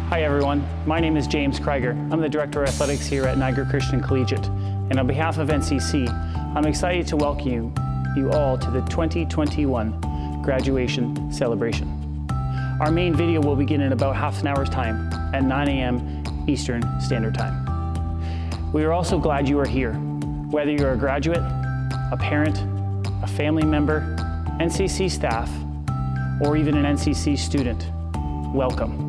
Hi everyone, my name is James Krieger. I'm the Director of Athletics here at Niagara Christian Collegiate. And on behalf of NCC, I'm excited to welcome you all to the 2021 graduation celebration. Our main video will begin in about half an hour's time at 9 a.m. Eastern Standard Time. We are also glad you are here. Whether you're a graduate, a parent, a family member, NCC staff, or even an NCC student, welcome.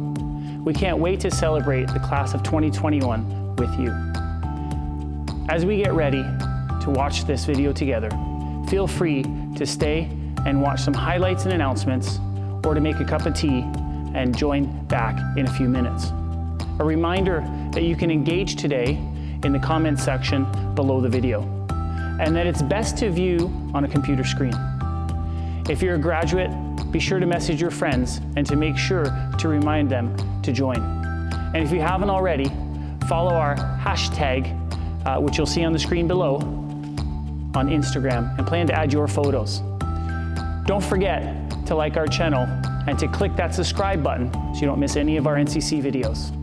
We can't wait to celebrate the class of 2021 with you. As we get ready to watch this video together, feel free to stay and watch some highlights and announcements, or to make a cup of tea and join back in a few minutes. A reminder that you can engage today in the comment section below the video, and that it's best to view on a computer screen. If you're a graduate, be sure to message your friends and to make sure to remind them to join. And if you haven't already, follow our hashtag, which you'll see on the screen below, on Instagram, and plan to add your photos. Don't forget to like our channel and to click that subscribe button so you don't miss any of our NCC videos.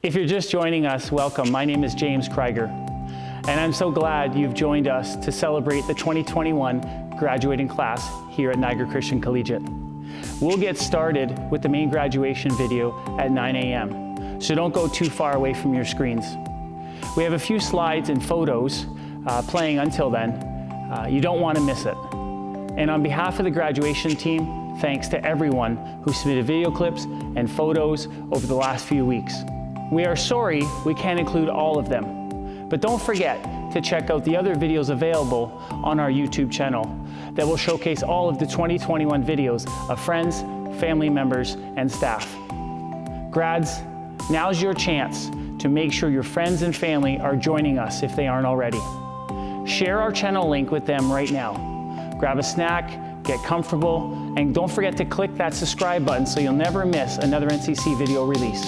If you're just joining us, welcome. My name is James Krieger, and I'm so glad you've joined us to celebrate the 2021 graduating class here at Niagara Christian Collegiate. We'll get started with the main graduation video at 9 a.m., so don't go too far away from your screens. We have a few slides and photos playing until then. You don't want to miss it. And on behalf of the graduation team, thanks to everyone who submitted video clips and photos over the last few weeks. We are sorry we can't include all of them, but don't forget to check out the other videos available on our YouTube channel that will showcase all of the 2021 videos of friends, family members, and staff. Grads, now's your chance to make sure your friends and family are joining us if they aren't already. Share our channel link with them right now. Grab a snack, get comfortable, and don't forget to click that subscribe button so you'll never miss another NCC video release.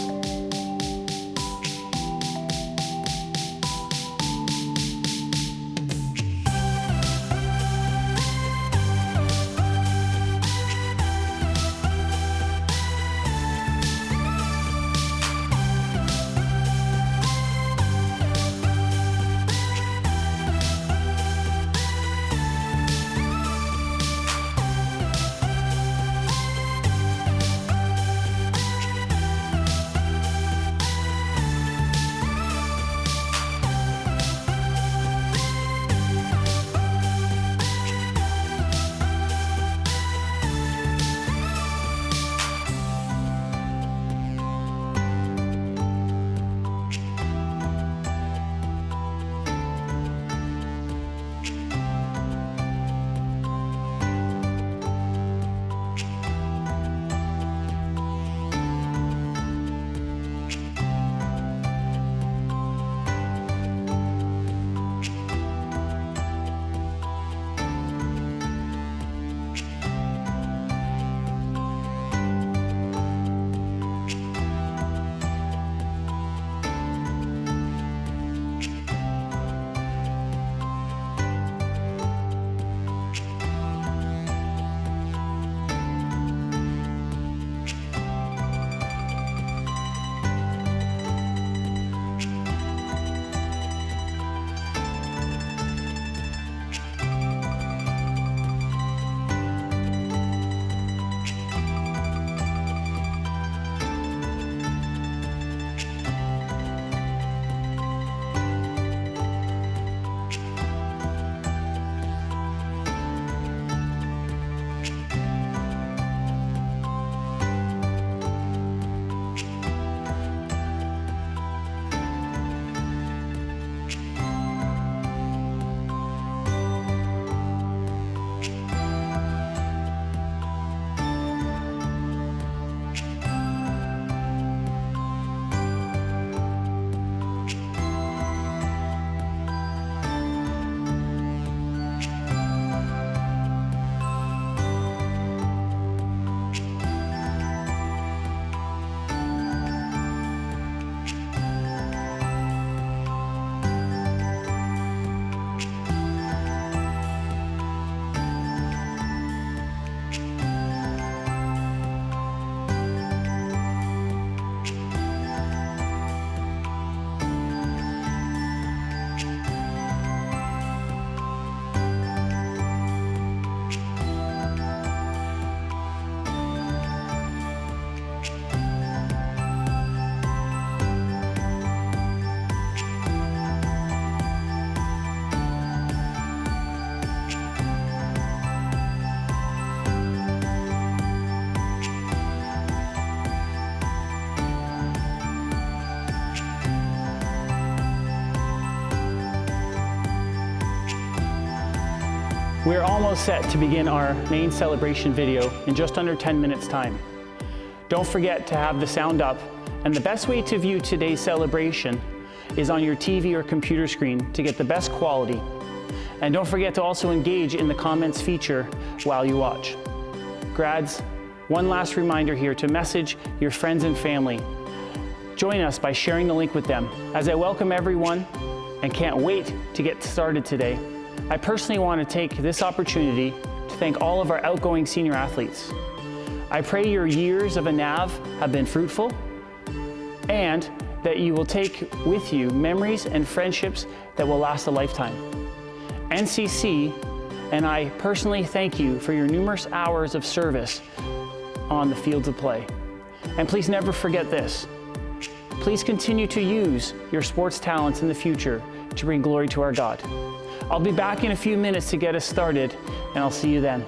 We're almost set to begin our main celebration video in just under 10 minutes time. Don't forget to have the sound up, and the best way to view today's celebration is on your TV or computer screen to get the best quality. And don't forget to also engage in the comments feature while you watch. Grads, one last reminder here to message your friends and family. Join us by sharing the link with them. As I welcome everyone and can't wait to get started today, I personally want to take this opportunity to thank all of our outgoing senior athletes. I pray your years of a NAV have been fruitful, and that you will take with you memories and friendships that will last a lifetime. NCC and I personally thank you for your numerous hours of service on the fields of play. And please never forget this. Please continue to use your sports talents in the future to bring glory to our God. I'll be back in a few minutes to get us started, and I'll see you then.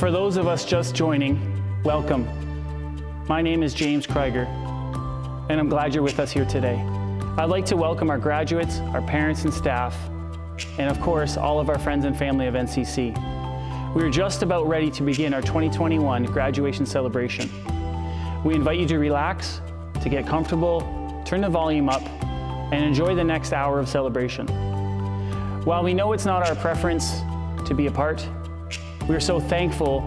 For those of us just joining, welcome. My name is James Krieger, and I'm glad you're with us here today. I'd like to welcome our graduates, our parents and staff, and of course, all of our friends and family of NCC. We're just about ready to begin our 2021 graduation celebration. We invite you to relax, to get comfortable, turn the volume up, and enjoy the next hour of celebration. While we know it's not our preference to be apart, we're so thankful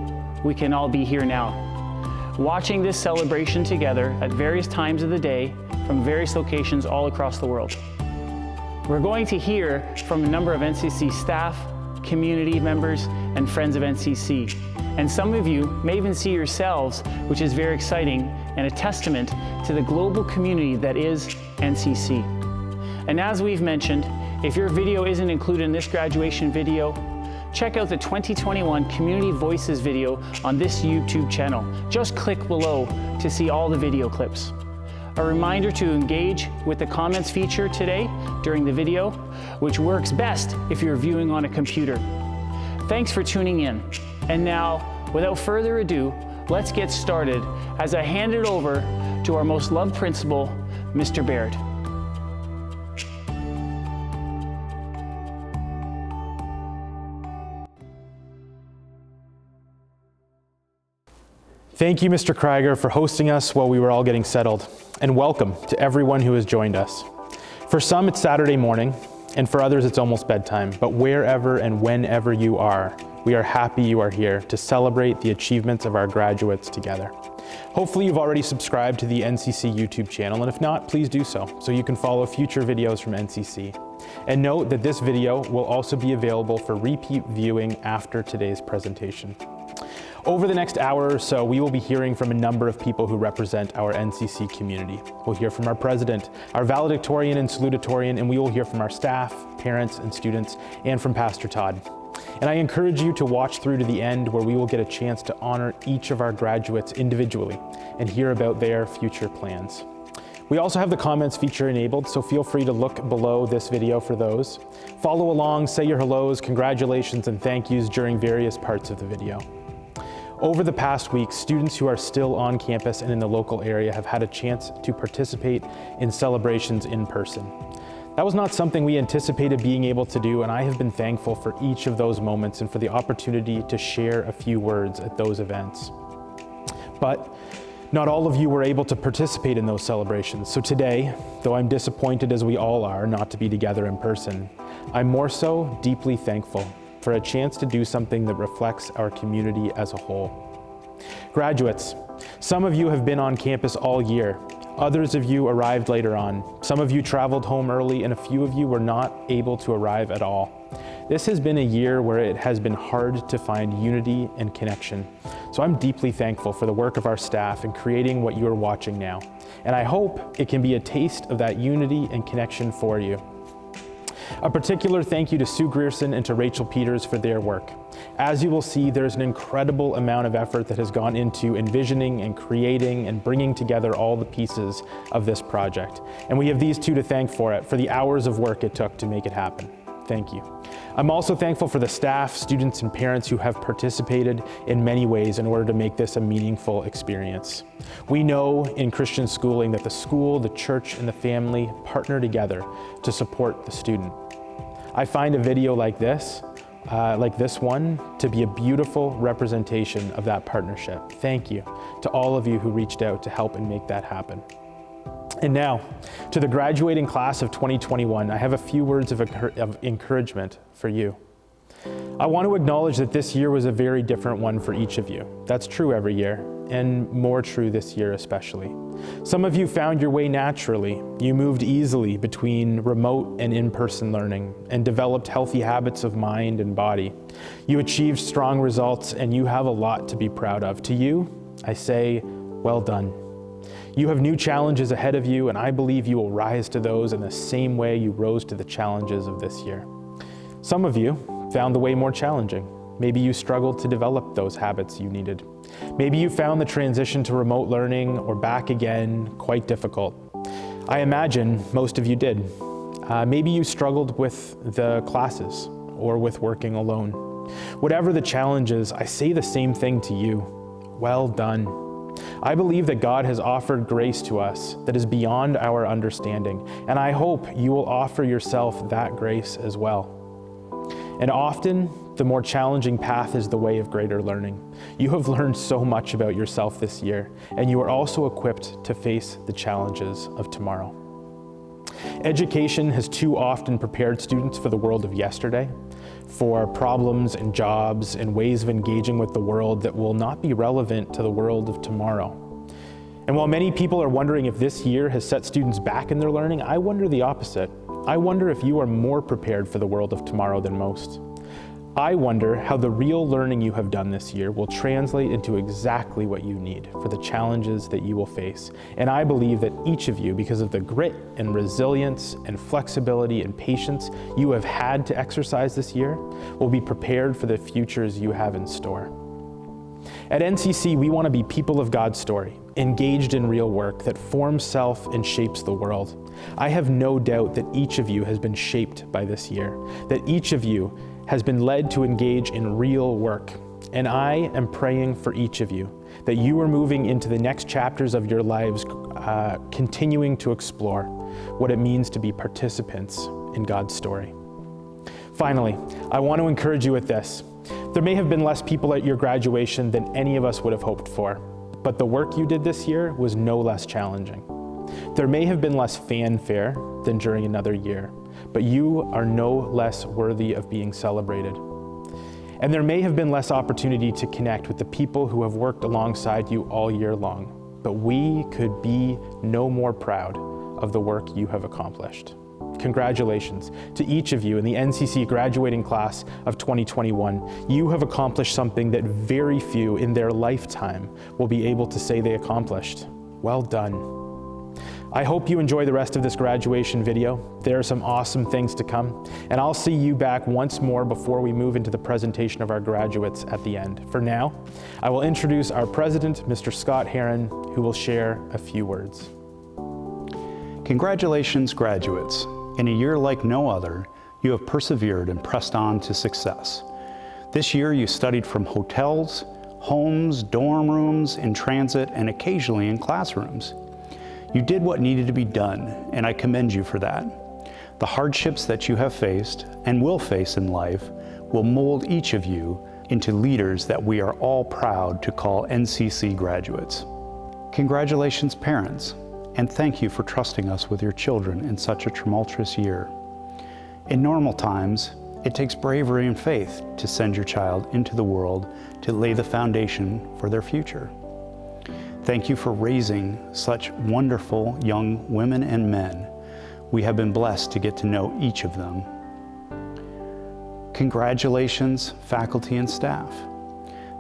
we can all be here now, watching this celebration together at various times of the day from various locations all across the world. We're going to hear from a number of NCC staff, community members, and friends of NCC. And some of you may even see yourselves, which is very exciting and a testament to the global community that is NCC. And as we've mentioned, if your video isn't included in this graduation video, check out the 2021 Community Voices video on this YouTube channel. Just click below to see all the video clips. A reminder to engage with the comments feature today during the video, which works best if you're viewing on a computer. Thanks for tuning in. And now, without further ado, let's get started as I hand it over to our most loved principal, Mr. Baird. Thank you, Mr. Krieger, for hosting us while we were all getting settled, and welcome to everyone who has joined us. For some, it's Saturday morning, and for others, it's almost bedtime, but wherever and whenever you are, we are happy you are here to celebrate the achievements of our graduates together. Hopefully, you've already subscribed to the NCC YouTube channel, and if not, please do so you can follow future videos from NCC. And note that this video will also be available for repeat viewing after today's presentation. Over the next hour or so, we will be hearing from a number of people who represent our NCC community. We'll hear from our president, our valedictorian and salutatorian, and we will hear from our staff, parents, and students, and from Pastor Todd. And I encourage you to watch through to the end, where we will get a chance to honor each of our graduates individually and hear about their future plans. We also have the comments feature enabled, so feel free to look below this video for those. Follow along, say your hellos, congratulations, and thank yous during various parts of the video. Over the past week, students who are still on campus and in the local area have had a chance to participate in celebrations in person. That was not something we anticipated being able to do, and I have been thankful for each of those moments and for the opportunity to share a few words at those events. But not all of you were able to participate in those celebrations. So today, though I'm disappointed as we all are not to be together in person, I'm more so deeply thankful for a chance to do something that reflects our community as a whole. Graduates, some of you have been on campus all year. Others of you arrived later on. Some of you traveled home early, and a few of you were not able to arrive at all. This has been a year where it has been hard to find unity and connection. So I'm deeply thankful for the work of our staff in creating what you are watching now. And I hope it can be a taste of that unity and connection for you. A particular thank you to Sue Grierson and to Rachel Peters for their work. As you will see, there's an incredible amount of effort that has gone into envisioning and creating and bringing together all the pieces of this project. And we have these two to thank for it, for the hours of work it took to make it happen. Thank you. I'm also thankful for the staff, students, and parents who have participated in many ways in order to make this a meaningful experience. We know in Christian schooling that the school, the church, and the family partner together to support the student. I find a video like this one, to be a beautiful representation of that partnership. Thank you to all of you who reached out to help and make that happen. And now, to the graduating class of 2021, I have a few words of encouragement for you. I want to acknowledge that this year was a very different one for each of you. That's true every year, and more true this year especially. Some of you found your way naturally. You moved easily between remote and in-person learning and developed healthy habits of mind and body. You achieved strong results, and you have a lot to be proud of. To you, I say, well done. You have new challenges ahead of you, and I believe you will rise to those in the same way you rose to the challenges of this year. Some of you found the way more challenging. Maybe you struggled to develop those habits you needed. Maybe you found the transition to remote learning or back again quite difficult. I imagine most of you did. Maybe you struggled with the classes or with working alone. Whatever the challenges, I say the same thing to you. Well done. I believe that God has offered grace to us that is beyond our understanding, and I hope you will offer yourself that grace as well. And often, the more challenging path is the way of greater learning. You have learned so much about yourself this year, and you are also equipped to face the challenges of tomorrow. Education has too often prepared students for the world of yesterday, for problems and jobs and ways of engaging with the world that will not be relevant to the world of tomorrow. And while many people are wondering if this year has set students back in their learning, I wonder the opposite. I wonder if you are more prepared for the world of tomorrow than most. I wonder how the real learning you have done this year will translate into exactly what you need for the challenges that you will face. And I believe that each of you, because of the grit and resilience and flexibility and patience you have had to exercise this year, will be prepared for the futures you have in store. At NCC, we want to be people of God's story, engaged in real work that forms self and shapes the world. I have no doubt that each of you has been shaped by this year, that each of you has been led to engage in real work. And I am praying for each of you that you are moving into the next chapters of your lives, continuing to explore what it means to be participants in God's story. Finally, I want to encourage you with this. There may have been less people at your graduation than any of us would have hoped for, but the work you did this year was no less challenging. There may have been less fanfare than during another year, but you are no less worthy of being celebrated. And there may have been less opportunity to connect with the people who have worked alongside you all year long, but we could be no more proud of the work you have accomplished. Congratulations to each of you in the NCC graduating class of 2021. You have accomplished something that very few in their lifetime will be able to say they accomplished. Well done. I hope you enjoy the rest of this graduation video. There are some awesome things to come, and I'll see you back once more before we move into the presentation of our graduates at the end. For now, I will introduce our president, Mr. Scott Heron, who will share a few words. Congratulations, graduates. In a year like no other, you have persevered and pressed on to success. This year, you studied from hotels, homes, dorm rooms, in transit, and occasionally in classrooms. You did what needed to be done, and I commend you for that. The hardships that you have faced and will face in life will mold each of you into leaders that we are all proud to call NCC graduates. Congratulations, parents, and thank you for trusting us with your children in such a tumultuous year. In normal times, it takes bravery and faith to send your child into the world to lay the foundation for their future. Thank you for raising such wonderful young women and men. We have been blessed to get to know each of them. Congratulations, faculty and staff.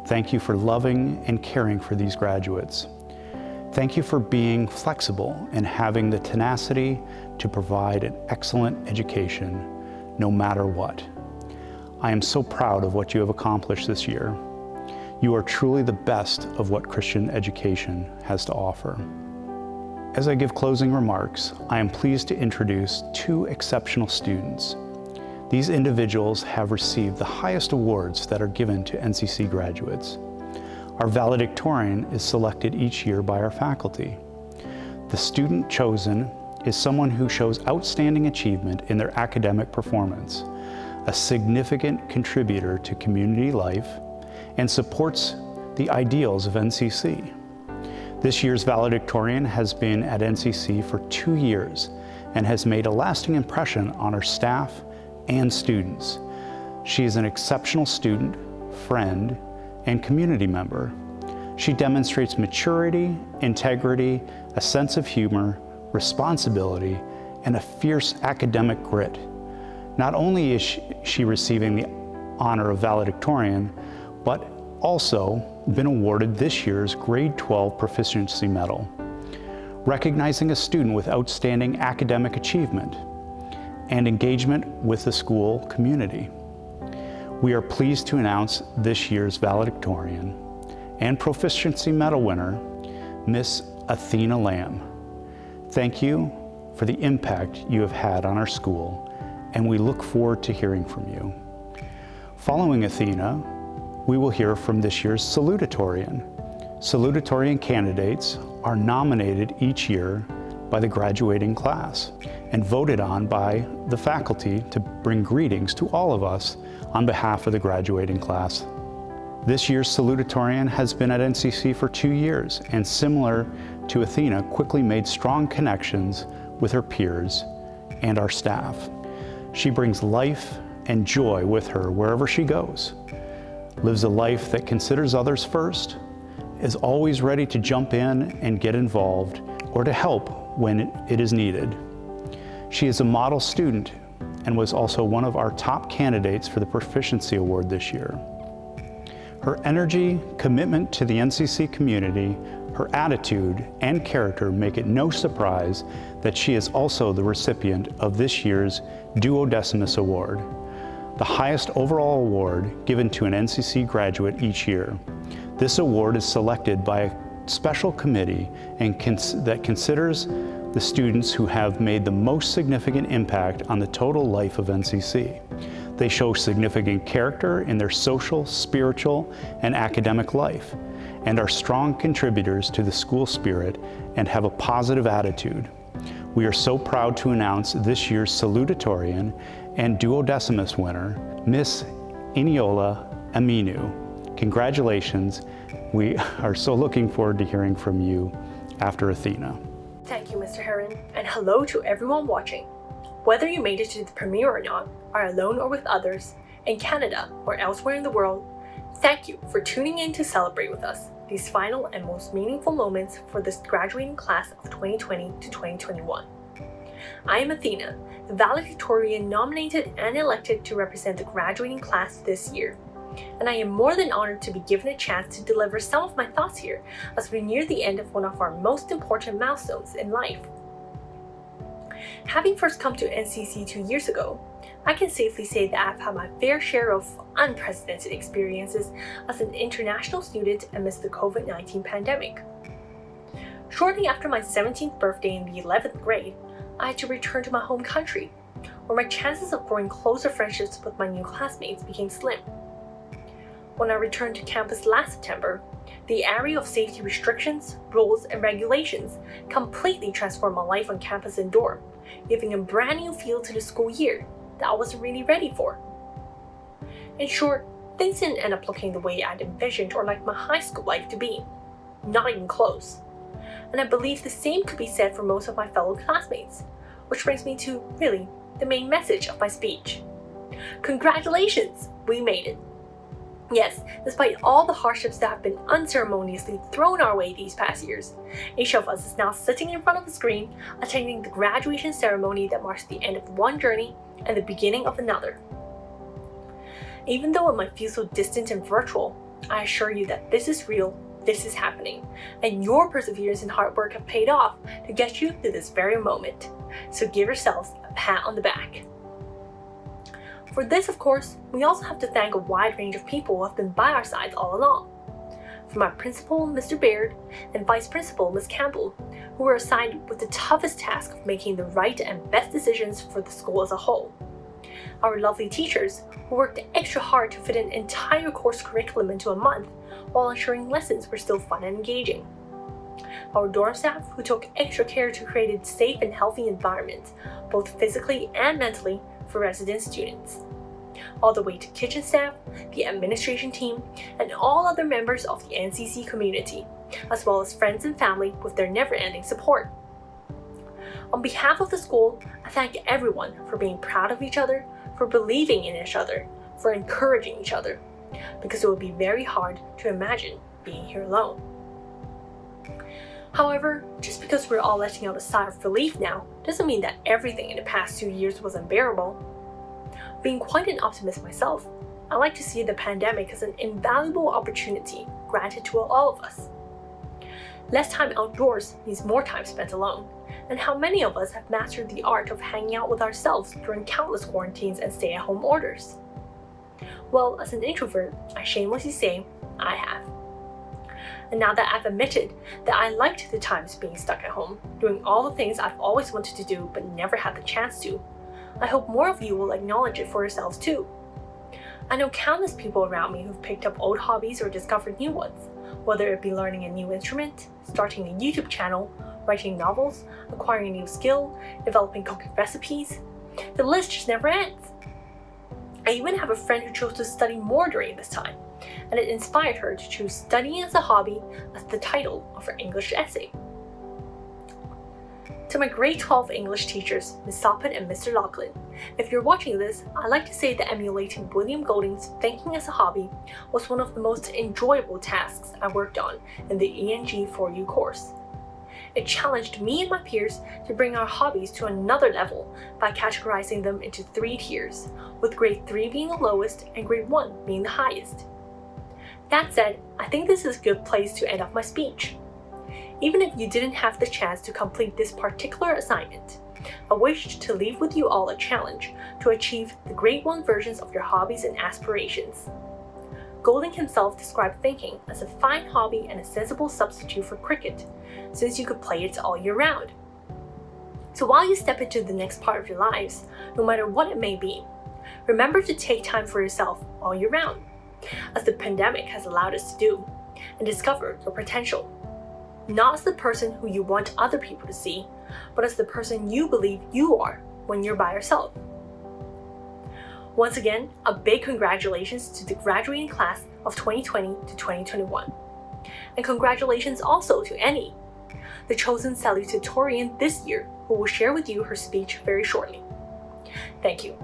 Thank you for loving and caring for these graduates. Thank you for being flexible and having the tenacity to provide an excellent education, no matter what. I am so proud of what you have accomplished this year. You are truly the best of what Christian education has to offer. As I give closing remarks, I am pleased to introduce two exceptional students. These individuals have received the highest awards that are given to NCC graduates. Our valedictorian is selected each year by our faculty. The student chosen is someone who shows outstanding achievement in their academic performance, a significant contributor to community life, and supports the ideals of NCC. This year's valedictorian has been at NCC for 2 years and has made a lasting impression on our staff and students. She is an exceptional student, friend, and community member. She demonstrates maturity, integrity, a sense of humor, responsibility, and a fierce academic grit. Not only is she receiving the honor of valedictorian, but also been awarded this year's Grade 12 Proficiency Medal, recognizing a student with outstanding academic achievement and engagement with the school community. We are pleased to announce this year's valedictorian and Proficiency Medal winner, Miss Athena Lamb. Thank you for the impact you have had on our school, and we look forward to hearing from you. Following Athena, we will hear from this year's salutatorian. Salutatorian candidates are nominated each year by the graduating class and voted on by the faculty to bring greetings to all of us on behalf of the graduating class. This year's salutatorian has been at NCC for 2 years and, similar to Athena, quickly made strong connections with her peers and our staff. She brings life and joy with her wherever she goes, lives a life that considers others first, is always ready to jump in and get involved or to help when it is needed. She is a model student and was also one of our top candidates for the Proficiency Award this year. Her energy, commitment to the NCC community, her attitude and character make it no surprise that she is also the recipient of this year's Duodecimus Award, the highest overall award given to an NCC graduate each year. This award is selected by a special committee that considers the students who have made the most significant impact on the total life of NCC. They show significant character in their social, spiritual, and academic life, and are strong contributors to the school spirit and have a positive attitude. We are so proud to announce this year's salutatorian and Duodecimus winner, Miss Eniola Aminu. Congratulations. We are so looking forward to hearing from you after Athena. Thank you, Mr. Heron, and hello to everyone watching. Whether you made it to the premiere or not, are alone or with others, in Canada or elsewhere in the world, thank you for tuning in to celebrate with us these final and most meaningful moments for this graduating class of 2020 to 2021. I am Athena, the valedictorian nominated and elected to represent the graduating class this year, and I am more than honored to be given a chance to deliver some of my thoughts here as we near the end of one of our most important milestones in life. Having first come to NCC 2 years ago, I can safely say that I've had my fair share of unprecedented experiences as an international student amidst the COVID-19 pandemic. Shortly after my 17th birthday in the 11th grade, I had to return to my home country, where my chances of growing closer friendships with my new classmates became slim. When I returned to campus last September, the area of safety restrictions, rules, and regulations completely transformed my life on campus and dorm, giving a brand new feel to the school year that I wasn't really ready for. In short, things didn't end up looking the way I'd envisioned or liked my high school life to be. Not even close. And I believe the same could be said for most of my fellow classmates, which brings me to, really, the main message of my speech. Congratulations! We made it. Yes, despite all the hardships that have been unceremoniously thrown our way these past years, each of us is now sitting in front of a screen, attending the graduation ceremony that marks the end of one journey and the beginning of another. Even though it might feel so distant and virtual, I assure you that this is real, this is happening, and your perseverance and hard work have paid off to get you to this very moment. So give yourselves a pat on the back. For this, of course, we also have to thank a wide range of people who have been by our sides all along. From our principal, Mr. Baird, and vice principal, Ms. Campbell, who were assigned with the toughest task of making the right and best decisions for the school as a whole. Our lovely teachers, who worked extra hard to fit an entire course curriculum into a month, while ensuring lessons were still fun and engaging. Our dorm staff, who took extra care to create a safe and healthy environment, both physically and mentally, for resident students. All the way to kitchen staff, the administration team, and all other members of the NCC community, as well as friends and family with their never-ending support. On behalf of the school, I thank everyone for being proud of each other, for believing in each other, for encouraging each other, because it would be very hard to imagine being here alone. However, just because we're all letting out a sigh of relief now doesn't mean that everything in the past 2 years was unbearable. Being quite an optimist myself, I like to see the pandemic as an invaluable opportunity granted to all of us. Less time outdoors means more time spent alone, and how many of us have mastered the art of hanging out with ourselves during countless quarantines and stay-at-home orders? Well, as an introvert, I shamelessly say, I have. And now that I've admitted that I liked the times being stuck at home, doing all the things I've always wanted to do but never had the chance to, I hope more of you will acknowledge it for yourselves too. I know countless people around me who've picked up old hobbies or discovered new ones, whether it be learning a new instrument, starting a YouTube channel, writing novels, acquiring a new skill, developing cooking recipes. The list just never ends. I even have a friend who chose to study more during this time, and it inspired her to choose studying as a hobby as the title of her English essay. To my grade 12 English teachers, Ms. Soppin and Mr. Lachlan, if you're watching this, I'd like to say that emulating William Golding's thinking as a hobby was one of the most enjoyable tasks I worked on in the ENG 4U course. It challenged me and my peers to bring our hobbies to another level by categorizing them into 3 tiers, with grade 3 being the lowest and grade 1 being the highest. That said, I think this is a good place to end off my speech. Even if you didn't have the chance to complete this particular assignment, I wished to leave with you all a challenge to achieve the grade 1 versions of your hobbies and aspirations. Golding himself described thinking as a fine hobby and a sensible substitute for cricket, since you could play it all year round. So while you step into the next part of your lives, no matter what it may be, remember to take time for yourself all year round, as the pandemic has allowed us to do, and discover your potential. Not as the person who you want other people to see, but as the person you believe you are when you're by yourself. Once again, a big congratulations to the graduating class of 2020 to 2021. And congratulations also to Annie, the chosen salutatorian this year, who will share with you her speech very shortly. Thank you.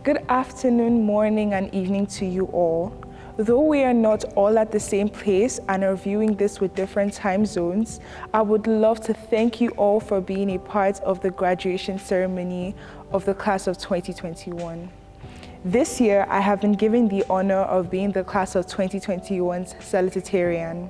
Good afternoon, morning, and evening to you all. Though we are not all at the same place and are viewing this with different time zones, I would love to thank you all for being a part of the graduation ceremony of the class of 2021. This year, I have been given the honor of being the class of 2021's salutatorian.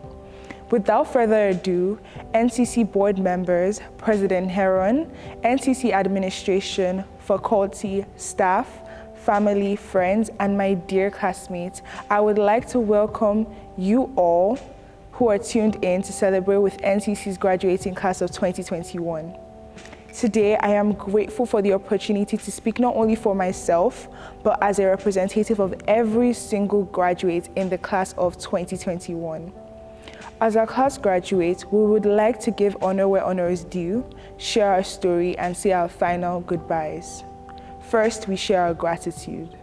Without further ado, NCC board members, President Heron, NCC administration, faculty, staff, family, friends, and my dear classmates, I would like to welcome you all who are tuned in to celebrate with NCC's graduating class of 2021. Today, I am grateful for the opportunity to speak not only for myself, but as a representative of every single graduate in the class of 2021. As our class graduates, we would like to give honor where honor is due, share our story, and say our final goodbyes. First, we share our gratitude.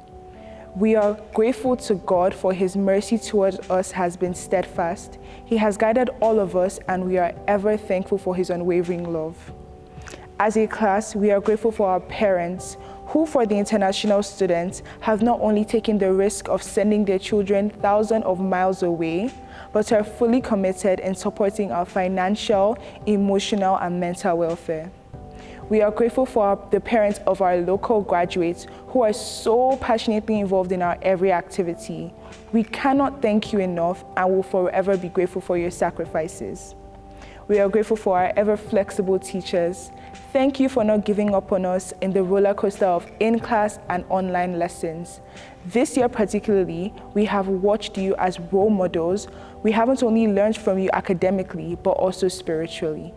We are grateful to God for His mercy towards us has been steadfast. He has guided all of us, and we are ever thankful for His unwavering love. As a class, we are grateful for our parents, who for the international students have not only taken the risk of sending their children thousands of miles away, but are fully committed in supporting our financial, emotional, and mental welfare. We are grateful for the parents of our local graduates who are so passionately involved in our every activity. We cannot thank you enough and will forever be grateful for your sacrifices. We are grateful for our ever flexible teachers. Thank you for not giving up on us in the roller coaster of in-class and online lessons. This year particularly, we have watched you as role models. We haven't only learned from you academically, but also spiritually.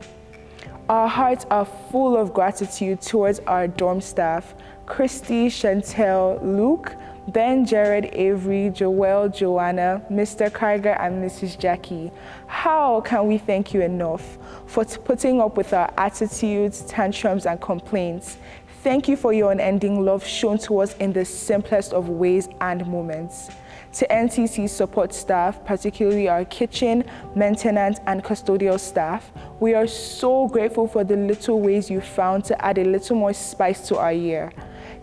Our hearts are full of gratitude towards our dorm staff, Christy, Chantel, Luke, Ben, Jared, Avery, Joelle, Joanna, Mr. Krieger, and Mrs. Jackie. How can we thank you enough for putting up with our attitudes, tantrums, and complaints? Thank you for your unending love shown to us in the simplest of ways and moments. To NCC support staff, particularly our kitchen, maintenance, and custodial staff, we are so grateful for the little ways you found to add a little more spice to our year.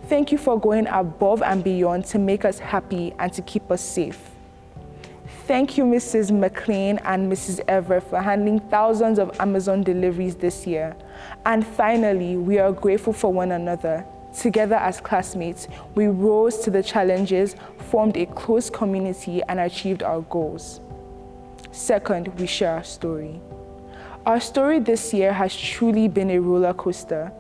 Thank you for going above and beyond to make us happy and to keep us safe. Thank you, Mrs. McLean and Mrs. Everett, for handling thousands of Amazon deliveries this year. And finally, we are grateful for one another. Together as classmates, we rose to the challenges, formed a close community, and achieved our goals. Second, we share our story. Our story this year has truly been a roller coaster.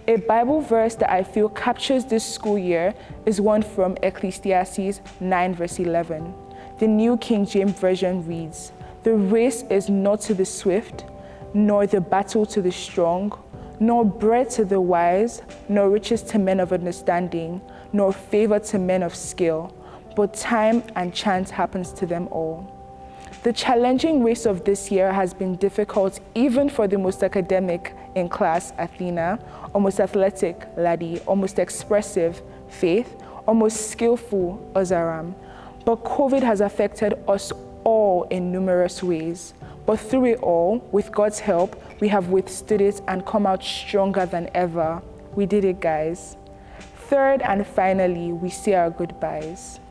A Bible verse that I feel captures this school year is one from Ecclesiastes 9 verse 11. The New King James Version reads, "The race is not to the swift, nor the battle to the strong, nor bread to the wise, nor riches to men of understanding, nor favor to men of skill, but time and chance happens to them all. The challenging race of this year has been difficult even for the most academic in class, Athena, or most athletic, Ladi, or most expressive, Faith, or most skillful, Ozaram. But COVID has affected us all in numerous ways. But through it all, with God's help, we have withstood it and come out stronger than ever. We did it, guys. Third and finally, we say our goodbyes.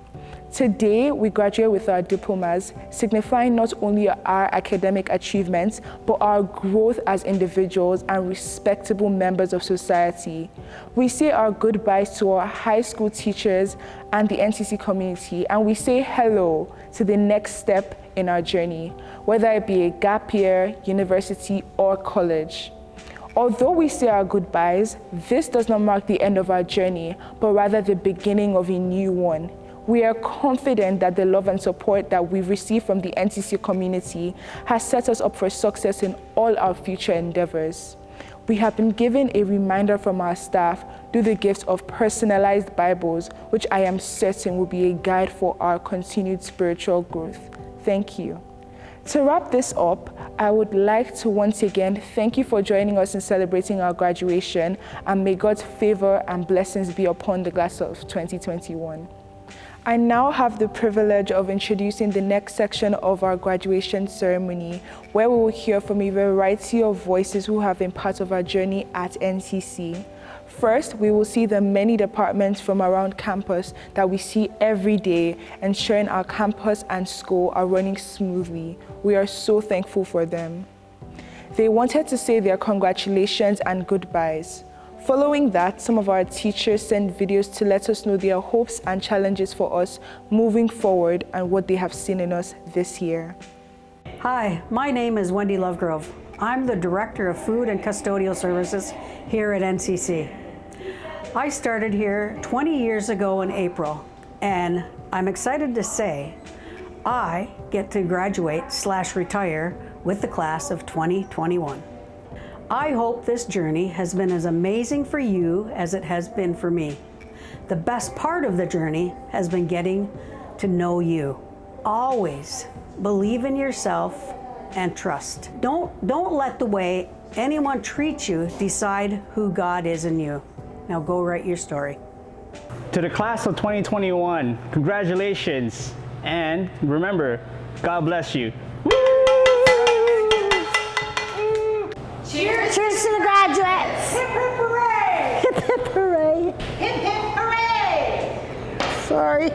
Today, we graduate with our diplomas, signifying not only our academic achievements, but our growth as individuals and respectable members of society. We say our goodbyes to our high school teachers and the NCC community, and we say hello to the next step in our journey, whether it be a gap year, university, or college. Although we say our goodbyes, this does not mark the end of our journey, but rather the beginning of a new one. We are confident that the love and support that we've received from the NCC community has set us up for success in all our future endeavors. We have been given a reminder from our staff through the gift of personalized Bibles, which I am certain will be a guide for our continued spiritual growth. Thank you. To wrap this up, I would like to once again thank you for joining us in celebrating our graduation, and may God's favor and blessings be upon the class of 2021. I now have the privilege of introducing the next section of our graduation ceremony, where we will hear from a variety of voices who have been part of our journey at NCC. First, we will see the many departments from around campus that we see every day, ensuring our campus and school are running smoothly. We are so thankful for them. They wanted to say their congratulations and goodbyes. Following that, some of our teachers sent videos to let us know their hopes and challenges for us moving forward and what they have seen in us this year. Hi, my name is Wendy Lovegrove. I'm the Director of Food and Custodial Services here at NCC. I started here 20 years ago in April, and I'm excited to say I get to graduate/retire with the class of 2021. I hope this journey has been as amazing for you as it has been for me. The best part of the journey has been getting to know you. Always believe in yourself and trust. Don't let the way anyone treats you decide who God is in you. Now go write your story. To the class of 2021, congratulations. And remember, God bless you. Cheers! Cheers to the graduates! Hip hip hooray! Hip hip hooray! Hip hip hooray! Sorry.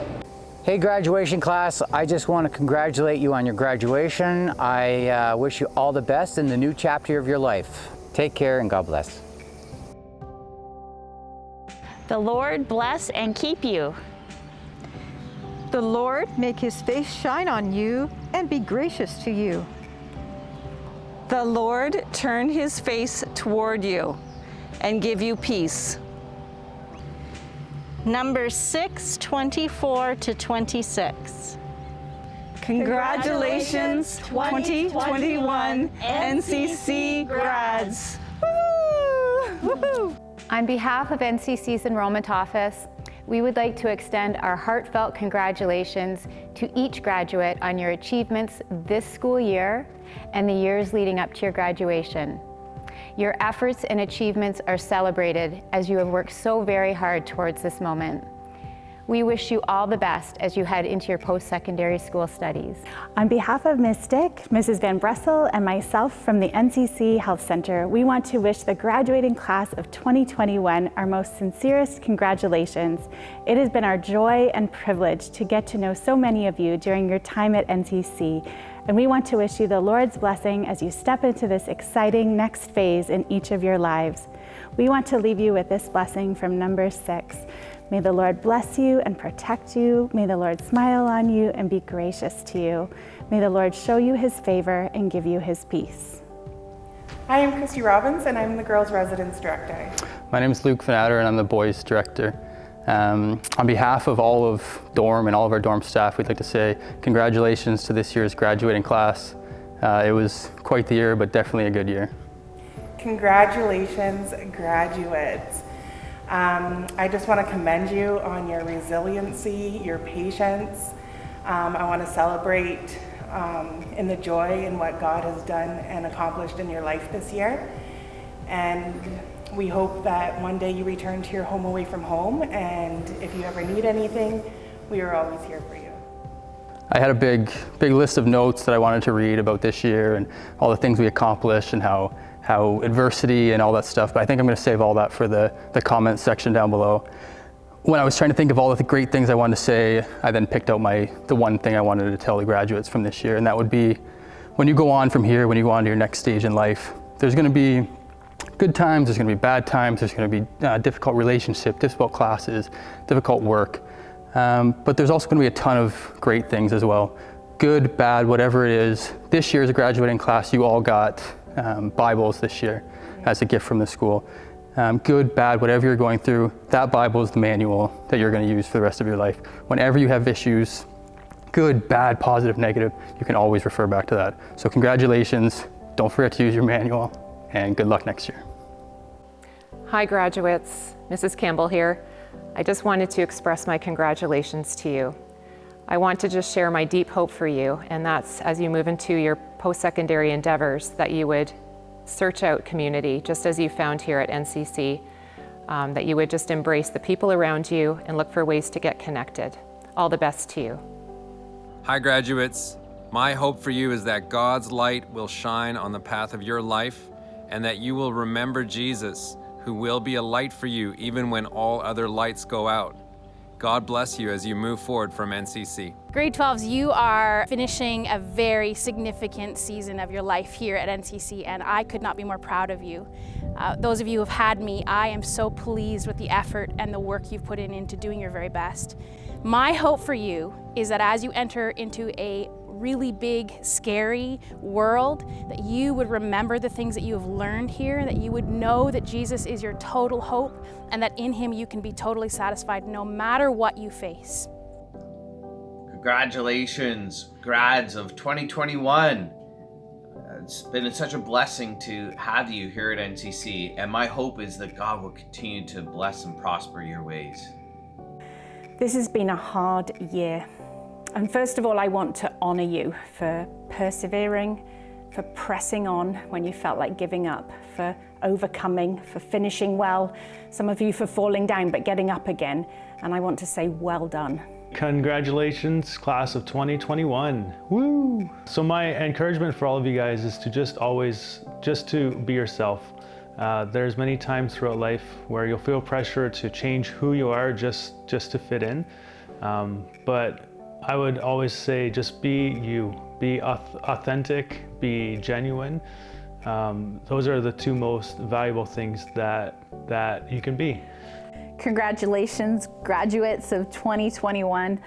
Hey graduation class, I just want to congratulate you on your graduation. I wish you all the best in the new chapter of your life. Take care and God bless. The Lord bless and keep you. The Lord make his face shine on you and be gracious to you. The Lord turn his face toward you and give you peace. Numbers 6:24 to 26. Congratulations, 2021 NCC grads. Woo! On behalf of NCC's Enrollment Office, we would like to extend our heartfelt congratulations to each graduate on your achievements this school year and the years leading up to your graduation. Your efforts and achievements are celebrated as you have worked so very hard towards this moment. We wish you all the best as you head into your post-secondary school studies. On behalf of Ms. Stick, Mrs. Van Bressel, and myself from the NCC Health Center, we want to wish the graduating class of 2021 our most sincerest congratulations. It has been our joy and privilege to get to know so many of you during your time at NCC, and we want to wish you the Lord's blessing as you step into this exciting next phase in each of your lives. We want to leave you with this blessing from Numbers 6. May the Lord bless you and protect you. May the Lord smile on you and be gracious to you. May the Lord show you his favor and give you his peace. Hi, I'm Christy Robbins, and I'm the Girls Residence Director. My name is Luke Van Adder, and I'm the Boys Director. On behalf of all of dorm and all of our dorm staff, we'd like to say congratulations to this year's graduating class. It was quite the year, but definitely a good year. Congratulations, graduates. I just want to commend you on your resiliency, your patience. I want to celebrate in the joy in what God has done and accomplished in your life this year. And we hope that one day you return to your home away from home, and if you ever need anything, we are always here for you. I had a big list of notes that I wanted to read about this year and all the things we accomplished and how adversity and all that stuff, but I think I'm going to save all that for the comment section down below. When I was trying to think of all of the great things I wanted to say, I then picked out the one thing I wanted to tell the graduates from this year, and that would be, when you go on from here, when you go on to your next stage in life, there's going to be good times, there's going to be bad times, there's going to be difficult relationships, difficult classes, difficult work, but there's also going to be a ton of great things as well. Good, bad, whatever it is. This year as a graduating class, you all got Bibles this year as a gift from the school. Good, bad, whatever you're going through, that Bible is the manual that you're going to use for the rest of your life. Whenever you have issues, good, bad, positive, negative, you can always refer back to that. So congratulations, don't forget to use your manual, and good luck next year. Hi graduates, Mrs. Campbell here. I just wanted to express my congratulations to you. I want to just share my deep hope for you, and that's as you move into your post-secondary endeavors, that you would search out community, just as you found here at NCC, that you would just embrace the people around you and look for ways to get connected. All the best to you. Hi graduates, my hope for you is that God's light will shine on the path of your life and that you will remember Jesus, who will be a light for you even when all other lights go out. God bless you as you move forward from NCC. Grade 12s, you are finishing a very significant season of your life here at NCC, and I could not be more proud of you. Those of you who have had me, I am so pleased with the effort and the work you've put into doing your very best. My hope for you is that as you enter into a really big, scary world, that you would remember the things that you have learned here, that you would know that Jesus is your total hope, and that in Him you can be totally satisfied no matter what you face. Congratulations, grads of 2021. It's been such a blessing to have you here at NCC, and my hope is that God will continue to bless and prosper your ways. This has been a hard year. And first of all, I want to honor you for persevering, for pressing on when you felt like giving up, for overcoming, for finishing well, some of you for falling down but getting up again. And I want to say well done. Congratulations, class of 2021. Woo! So my encouragement for all of you guys is to just to be yourself. There's many times throughout life where you'll feel pressure to change who you are just to fit in. But I would always say just be you, be authentic, be genuine. Those are the two most valuable things that you can be. Congratulations, graduates of 2021.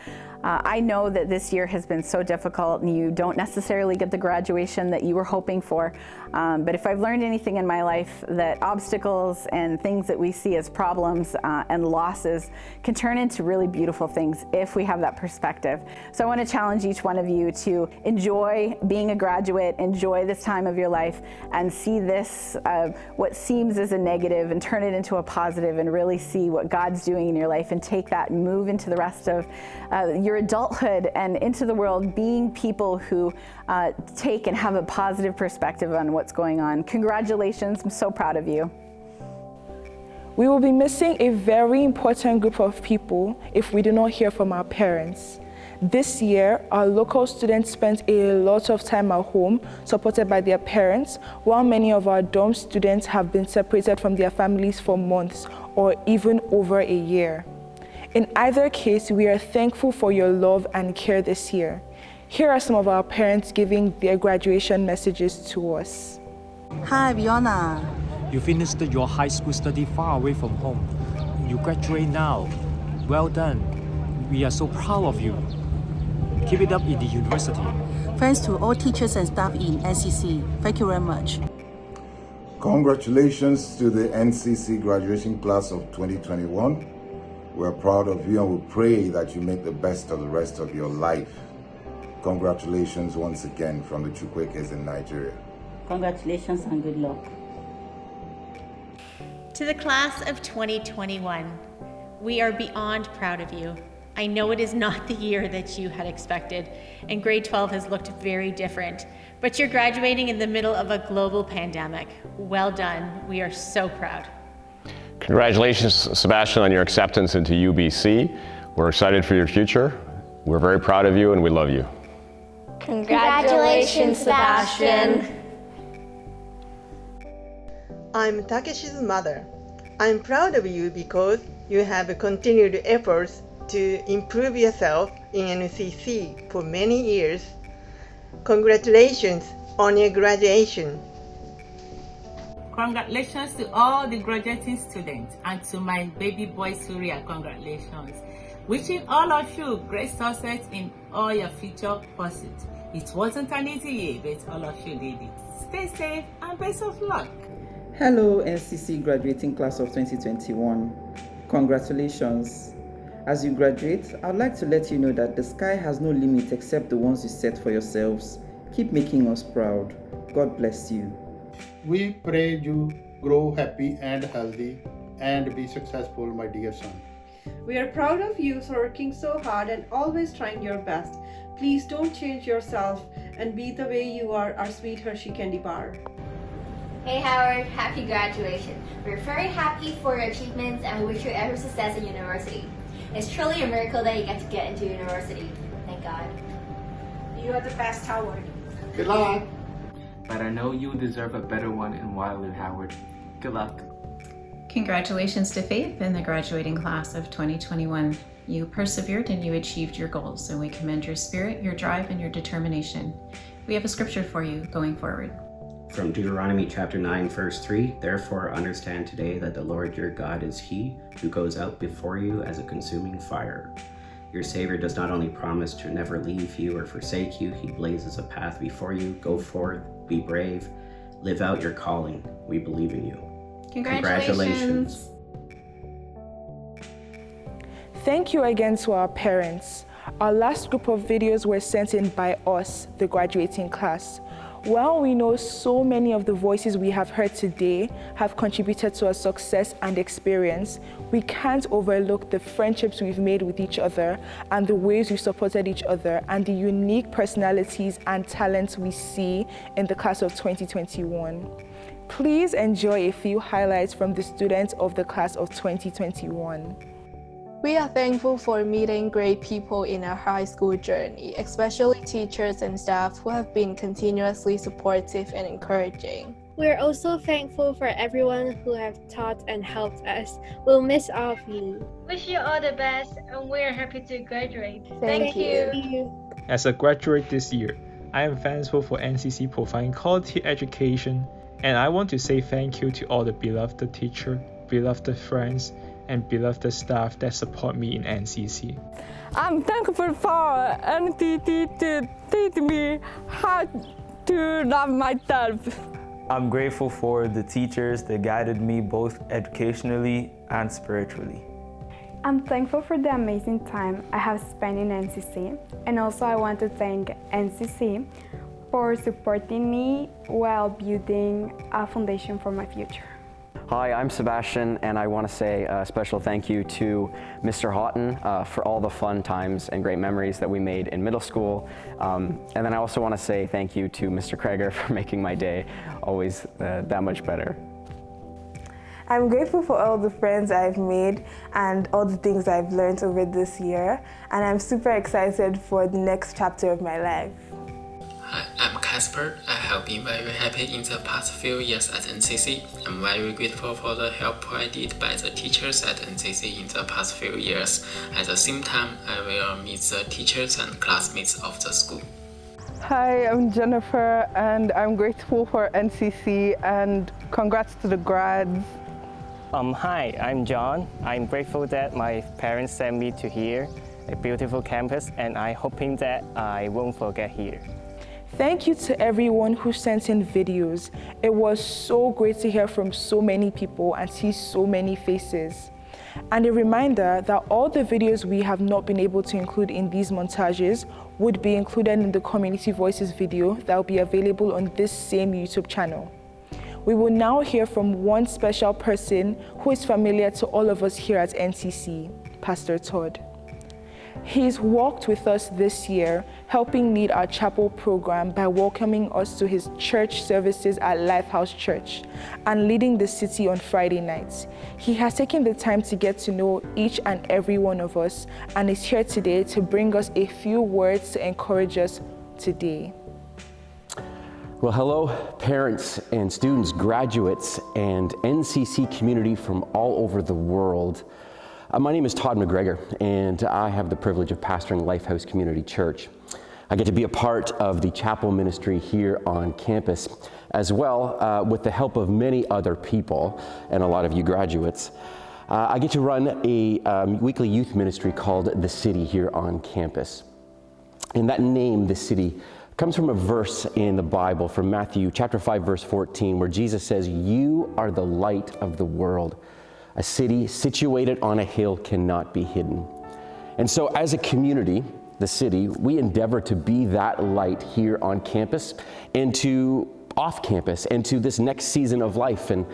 I know that this year has been so difficult and you don't necessarily get the graduation that you were hoping for. But if I've learned anything in my life, that obstacles and things that we see as problems and losses can turn into really beautiful things if we have that perspective. So I want to challenge each one of you to enjoy being a graduate, enjoy this time of your life, and see this, what seems as a negative, and turn it into a positive, and really see what God's doing in your life, and take that and move into the rest of your adulthood and into the world, being people who take and have a positive perspective on what's going on. Congratulations, I'm so proud of you. We will be missing a very important group of people if we do not hear from our parents. This year, our local students spent a lot of time at home, supported by their parents, while many of our dorm students have been separated from their families for months or even over a year. In either case, we are thankful for your love and care this year. Here are some of our parents giving their graduation messages to us. Hi, Fiona. You finished your high school study far away from home. You graduate now. Well done. We are so proud of you. Keep it up in the university. Thanks to all teachers and staff in NCC. Thank you very much. Congratulations to the NCC graduation class of 2021. We're proud of you and we pray that you make the best of the rest of your life. Congratulations once again from the Chukwuekes in Nigeria. Congratulations and good luck. To the class of 2021, we are beyond proud of you. I know it is not the year that you had expected, and grade 12 has looked very different, but you're graduating in the middle of a global pandemic. Well done. We are so proud. Congratulations, Sebastian, on your acceptance into UBC. We're excited for your future. We're very proud of you and we love you. Congratulations, Sebastian. I'm Takeshi's mother. I'm proud of you because you have continued efforts to improve yourself in NCC for many years. Congratulations on your graduation. Congratulations to all the graduating students and to my baby boy Surya, congratulations. Wishing all of you great success in all your future pursuits. It wasn't an easy year, but all of you did it. Stay safe and best of luck. Hello, NCC graduating class of 2021. Congratulations. As you graduate, I'd like to let you know that the sky has no limit except the ones you set for yourselves. Keep making us proud. God bless you. We pray you grow happy and healthy and be successful, my dear son. We are proud of you for working so hard and always trying your best. Please don't change yourself and be the way you are, our sweet Hershey candy bar. Hey Howard, happy graduation. We're very happy for your achievements and we wish you every success in university. It's truly a miracle that you get into university. Thank God. You are the best, Howard. Good luck. But I know you deserve a better one in Wilder, Howard. Good luck. Congratulations to Faith in the graduating class of 2021. You persevered and you achieved your goals, and we commend your spirit, your drive, and your determination. We have a scripture for you going forward. From Deuteronomy chapter 9, verse 3, therefore understand today that the Lord your God is He who goes out before you as a consuming fire. Your Savior does not only promise to never leave you or forsake you, He blazes a path before you. Go forth, be brave, live out your calling. We believe in you. Congratulations. Thank you again to our parents. Our last group of videos were sent in by us, the graduating class. While we know so many of the voices we have heard today have contributed to our success and experience, we can't overlook the friendships we've made with each other and the ways we've supported each other and the unique personalities and talents we see in the class of 2021. Please enjoy a few highlights from the students of the class of 2021. We are thankful for meeting great people in our high school journey, especially teachers and staff who have been continuously supportive and encouraging. We're also thankful for everyone who have taught and helped us. We'll miss all of you. Wish you all the best and we're happy to graduate. Thank you. As a graduate this year, I am thankful for NCC providing quality education, and I want to say thank you to all the beloved teachers, beloved friends, and beloved staff that support me in NCC. I'm thankful for NCC to teach me how to love myself. I'm grateful for the teachers that guided me both educationally and spiritually. I'm thankful for the amazing time I have spent in NCC, and also I want to thank NCC for supporting me while building a foundation for my future. Hi, I'm Sebastian, and I want to say a special thank you to Mr. Houghton for all the fun times and great memories that we made in middle school. And then I also want to say thank you to Mr. Kreger for making my day always that much better. I'm grateful for all the friends I've made and all the things I've learned over this year, and I'm super excited for the next chapter of my life. Hi, I'm Casper. I have been very happy in the past few years at NCC. I'm very grateful for the help provided by the teachers at NCC in the past few years. At the same time, I will miss the teachers and classmates of the school. Hi, I'm Jennifer, and I'm grateful for NCC, and congrats to the grads. Hi, I'm John. I'm grateful that my parents sent me to here, a beautiful campus, and I'm hoping that I won't forget here. Thank you to everyone who sent in videos. It was so great to hear from so many people and see so many faces. And a reminder that all the videos we have not been able to include in these montages would be included in the Community Voices video that will be available on this same YouTube channel. We will now hear from one special person who is familiar to all of us here at NCC, Pastor Todd. He's walked with us this year, helping lead our chapel program by welcoming us to his church services at Lifehouse Church and leading the city on Friday nights. He has taken the time to get to know each and every one of us and is here today to bring us a few words to encourage us today. Well, hello, parents and students, graduates, and NCC community from all over the world. My name is Todd McGregor, and I have the privilege of pastoring Lifehouse Community Church. I get to be a part of the chapel ministry here on campus, as well with the help of many other people and a lot of you graduates. I get to run a weekly youth ministry called The City here on campus. And that name, The City, comes from a verse in the Bible from Matthew chapter 5, verse 14, where Jesus says, "You are the light of the world. A city situated on a hill cannot be hidden." And so as a community, the city, we endeavor to be that light here on campus and to off campus and to this next season of life. And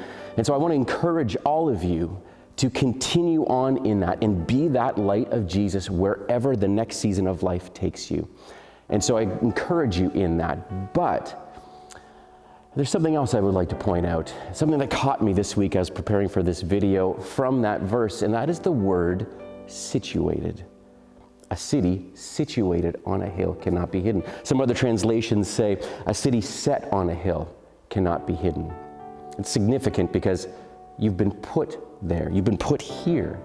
so I want to encourage all of you to continue on in that and be that light of Jesus wherever the next season of life takes you. And so I encourage you in that. But there's something else I would like to point out, something that caught me this week as preparing for this video from that verse, and that is the word situated. A city situated on a hill cannot be hidden. Some other translations say a city set on a hill cannot be hidden. It's significant because you've been put there. You've been put here.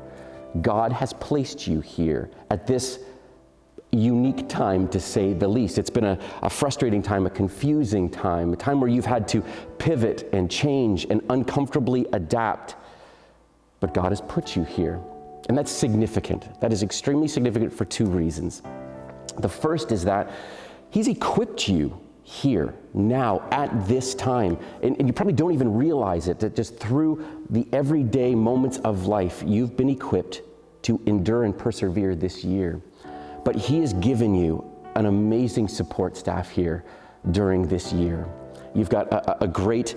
God has placed you here at this unique time, to say the least. It's been a frustrating time, a confusing time, a time where you've had to pivot and change and uncomfortably adapt. But God has put you here. And that's significant. That is extremely significant for two reasons. The first is that He's equipped you here, now, at this time. And you probably don't even realize it, that just through the everyday moments of life, you've been equipped to endure and persevere this year. But He has given you an amazing support staff here during this year. You've got a great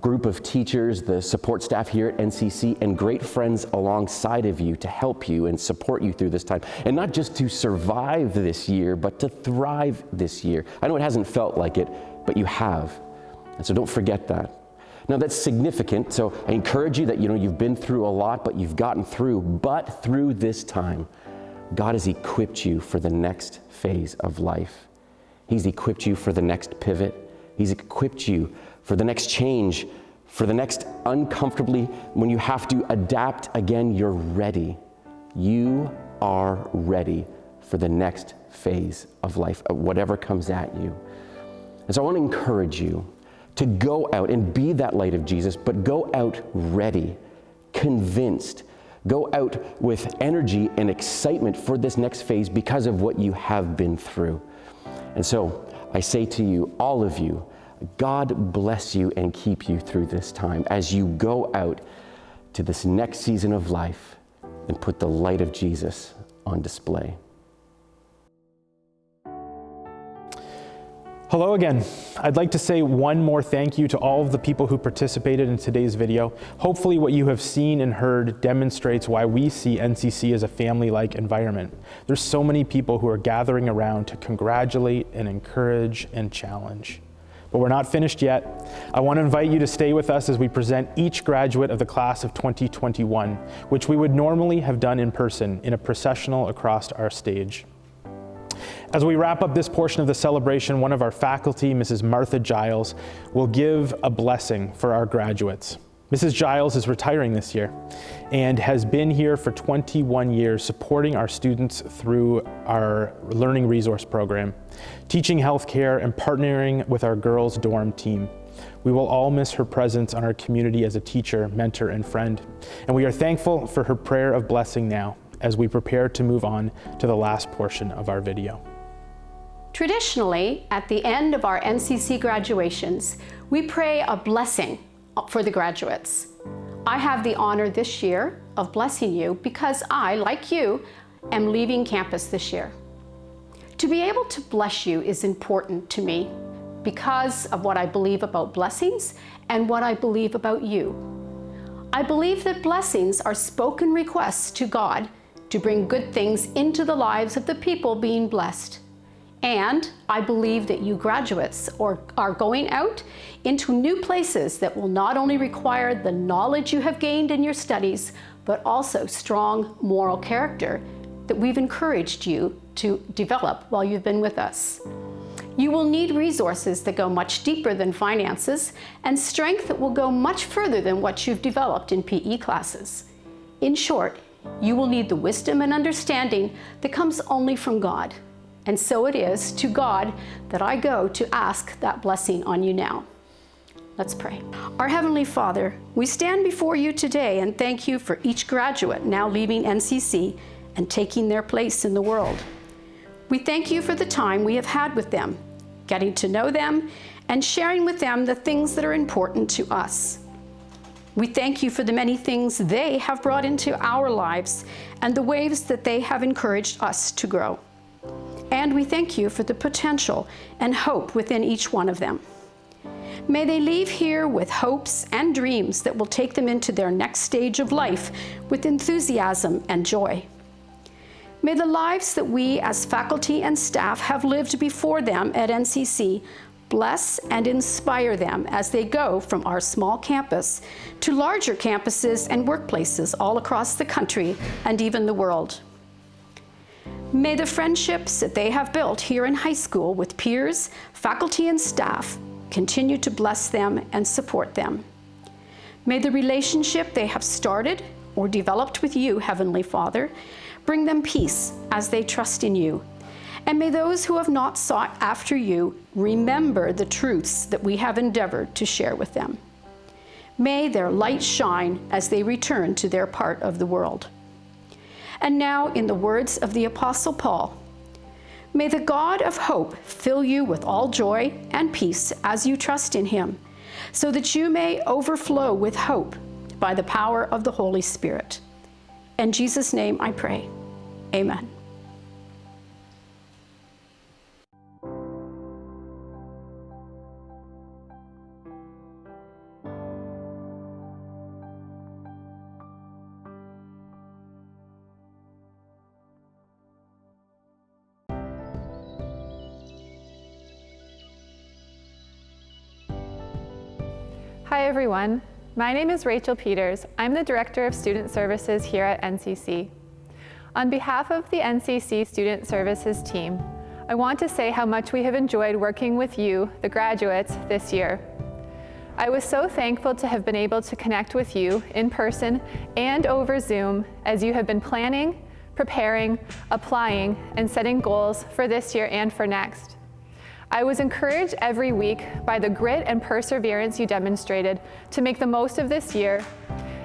group of teachers, the support staff here at NCC, and great friends alongside of you to help you and support you through this time. And not just to survive this year, but to thrive this year. I know it hasn't felt like it, but you have. And so don't forget that. Now that's significant, so I encourage you that you've been through a lot, but you've gotten through. But through this time, God has equipped you for the next phase of life. He's equipped you for the next pivot. He's equipped you for the next change, for the next uncomfortably, when you have to adapt again, you're ready. You are ready for the next phase of life, whatever comes at you. And so I want to encourage you to go out and be that light of Jesus, but go out ready, convinced. Go out with energy and excitement for this next phase because of what you have been through. And so I say to you, all of you, God bless you and keep you through this time as you go out to this next season of life and put the light of Jesus on display. Hello again. I'd like to say one more thank you to all of the people who participated in today's video. Hopefully what you have seen and heard demonstrates why we see NCC as a family-like environment. There's so many people who are gathering around to congratulate and encourage and challenge. But we're not finished yet. I want to invite you to stay with us as we present each graduate of the class of 2021, which we would normally have done in person in a processional across our stage. As we wrap up this portion of the celebration, one of our faculty, Mrs. Martha Giles, will give a blessing for our graduates. Mrs. Giles is retiring this year and has been here for 21 years supporting our students through our Learning Resource Program, teaching healthcare and partnering with our girls' dorm team. We will all miss her presence on our community as a teacher, mentor, and friend. And we are thankful for her prayer of blessing now as we prepare to move on to the last portion of our video. Traditionally, at the end of our NCC graduations, we pray a blessing for the graduates. I have the honor this year of blessing you because I, like you, am leaving campus this year. To be able to bless you is important to me because of what I believe about blessings and what I believe about you. I believe that blessings are spoken requests to God to bring good things into the lives of the people being blessed. And I believe that you graduates are going out into new places that will not only require the knowledge you have gained in your studies, but also strong moral character that we've encouraged you to develop while you've been with us. You will need resources that go much deeper than finances and strength that will go much further than what you've developed in PE classes. In short, you will need the wisdom and understanding that comes only from God. And so it is to God that I go to ask that blessing on you now. Let's pray. Our Heavenly Father, we stand before you today and thank you for each graduate now leaving NCC and taking their place in the world. We thank you for the time we have had with them, getting to know them and sharing with them the things that are important to us. We thank you for the many things they have brought into our lives and the ways that they have encouraged us to grow. And we thank you for the potential and hope within each one of them. May they leave here with hopes and dreams that will take them into their next stage of life with enthusiasm and joy. May the lives that we as faculty and staff have lived before them at NCC bless and inspire them as they go from our small campus to larger campuses and workplaces all across the country and even the world. May the friendships that they have built here in high school with peers, faculty, and staff continue to bless them and support them. May the relationship they have started or developed with you, Heavenly Father, bring them peace as they trust in you. And may those who have not sought after you remember the truths that we have endeavored to share with them. May their light shine as they return to their part of the world. And now, in the words of the Apostle Paul, may the God of hope fill you with all joy and peace as you trust in him, so that you may overflow with hope by the power of the Holy Spirit. In Jesus' name I pray. Amen. Hi everyone, my name is Rachel Peters. I'm the Director of Student Services here at NCC. On behalf of the NCC Student Services team, I want to say how much we have enjoyed working with you, the graduates, this year. I was so thankful to have been able to connect with you in person and over Zoom as you have been planning, preparing, applying, and setting goals for this year and for next. I was encouraged every week by the grit and perseverance you demonstrated to make the most of this year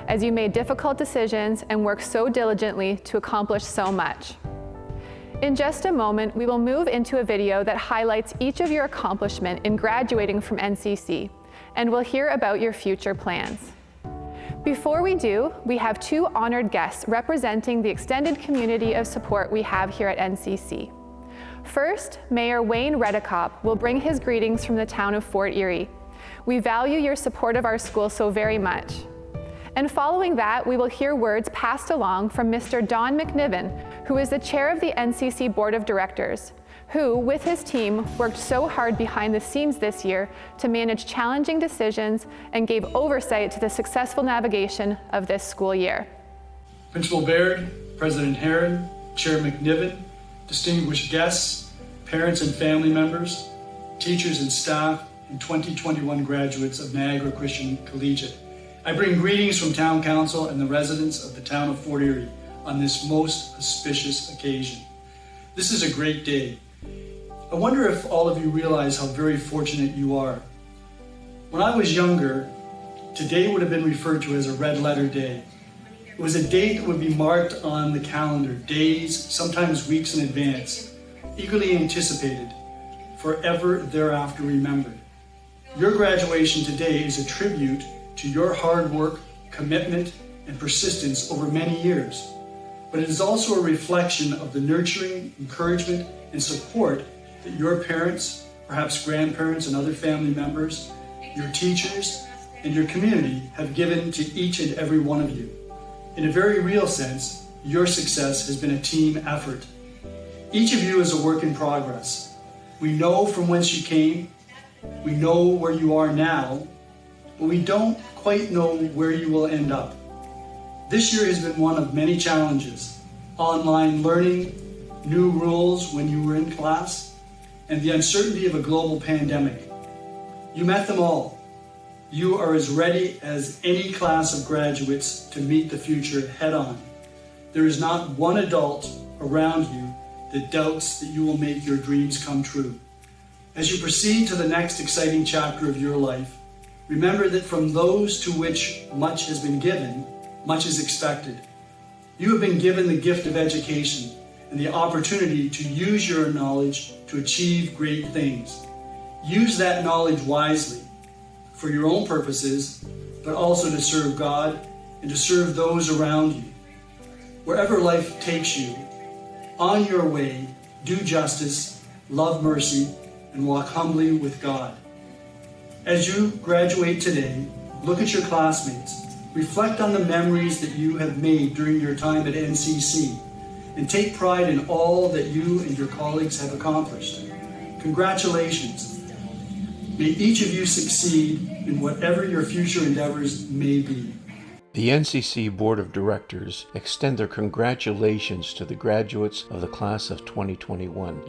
as you made difficult decisions and worked so diligently to accomplish so much. In just a moment, we will move into a video that highlights each of your accomplishment in graduating from NCC, and we'll hear about your future plans. Before we do, we have two honored guests representing the extended community of support we have here at NCC. First, Mayor Wayne Redekop will bring his greetings from the town of Fort Erie. We value your support of our school so very much. And following that, we will hear words passed along from Mr. Don McNiven, who is the chair of the NCC Board of Directors, who, with his team, worked so hard behind the scenes this year to manage challenging decisions and gave oversight to the successful navigation of this school year. Principal Baird, President Herron, Chair McNiven, distinguished guests, parents and family members, teachers and staff, and 2021 graduates of Niagara Christian Collegiate. I bring greetings from Town Council and the residents of the town of Fort Erie on this most auspicious occasion. This is a great day. I wonder if all of you realize how very fortunate you are. When I was younger, today would have been referred to as a red letter day. It was a date that would be marked on the calendar, days, sometimes weeks in advance, eagerly anticipated, forever thereafter remembered. Your graduation today is a tribute to your hard work, commitment, and persistence over many years. But it is also a reflection of the nurturing, encouragement, and support that your parents, perhaps grandparents and other family members, your teachers, and your community have given to each and every one of you. In a very real sense, your success has been a team effort. Each of you is a work in progress. We know from whence you came, we know where you are now, but we don't quite know where you will end up. This year has been one of many challenges: online learning, new rules when you were in class, and the uncertainty of a global pandemic. You met them all. You are as ready as any class of graduates to meet the future head on. There is not one adult around you that doubts that you will make your dreams come true. As you proceed to the next exciting chapter of your life, remember that from those to which much has been given, much is expected. You have been given the gift of education and the opportunity to use your knowledge to achieve great things. Use that knowledge wisely for your own purposes, but also to serve God and to serve those around you. Wherever life takes you, on your way, do justice, love mercy, and walk humbly with God. As you graduate today, look at your classmates, reflect on the memories that you have made during your time at NCC, and take pride in all that you and your colleagues have accomplished. Congratulations. May each of you succeed in whatever your future endeavors may be. The NCC Board of Directors extend their congratulations to the graduates of the class of 2021.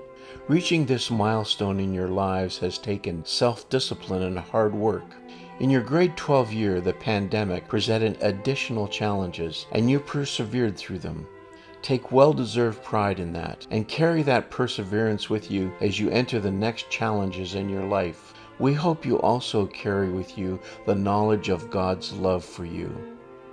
Reaching this milestone in your lives has taken self-discipline and hard work. In your grade 12 year, the pandemic presented additional challenges, and you persevered through them. Take well-deserved pride in that, and carry that perseverance with you as you enter the next challenges in your life. We hope you also carry with you the knowledge of God's love for you.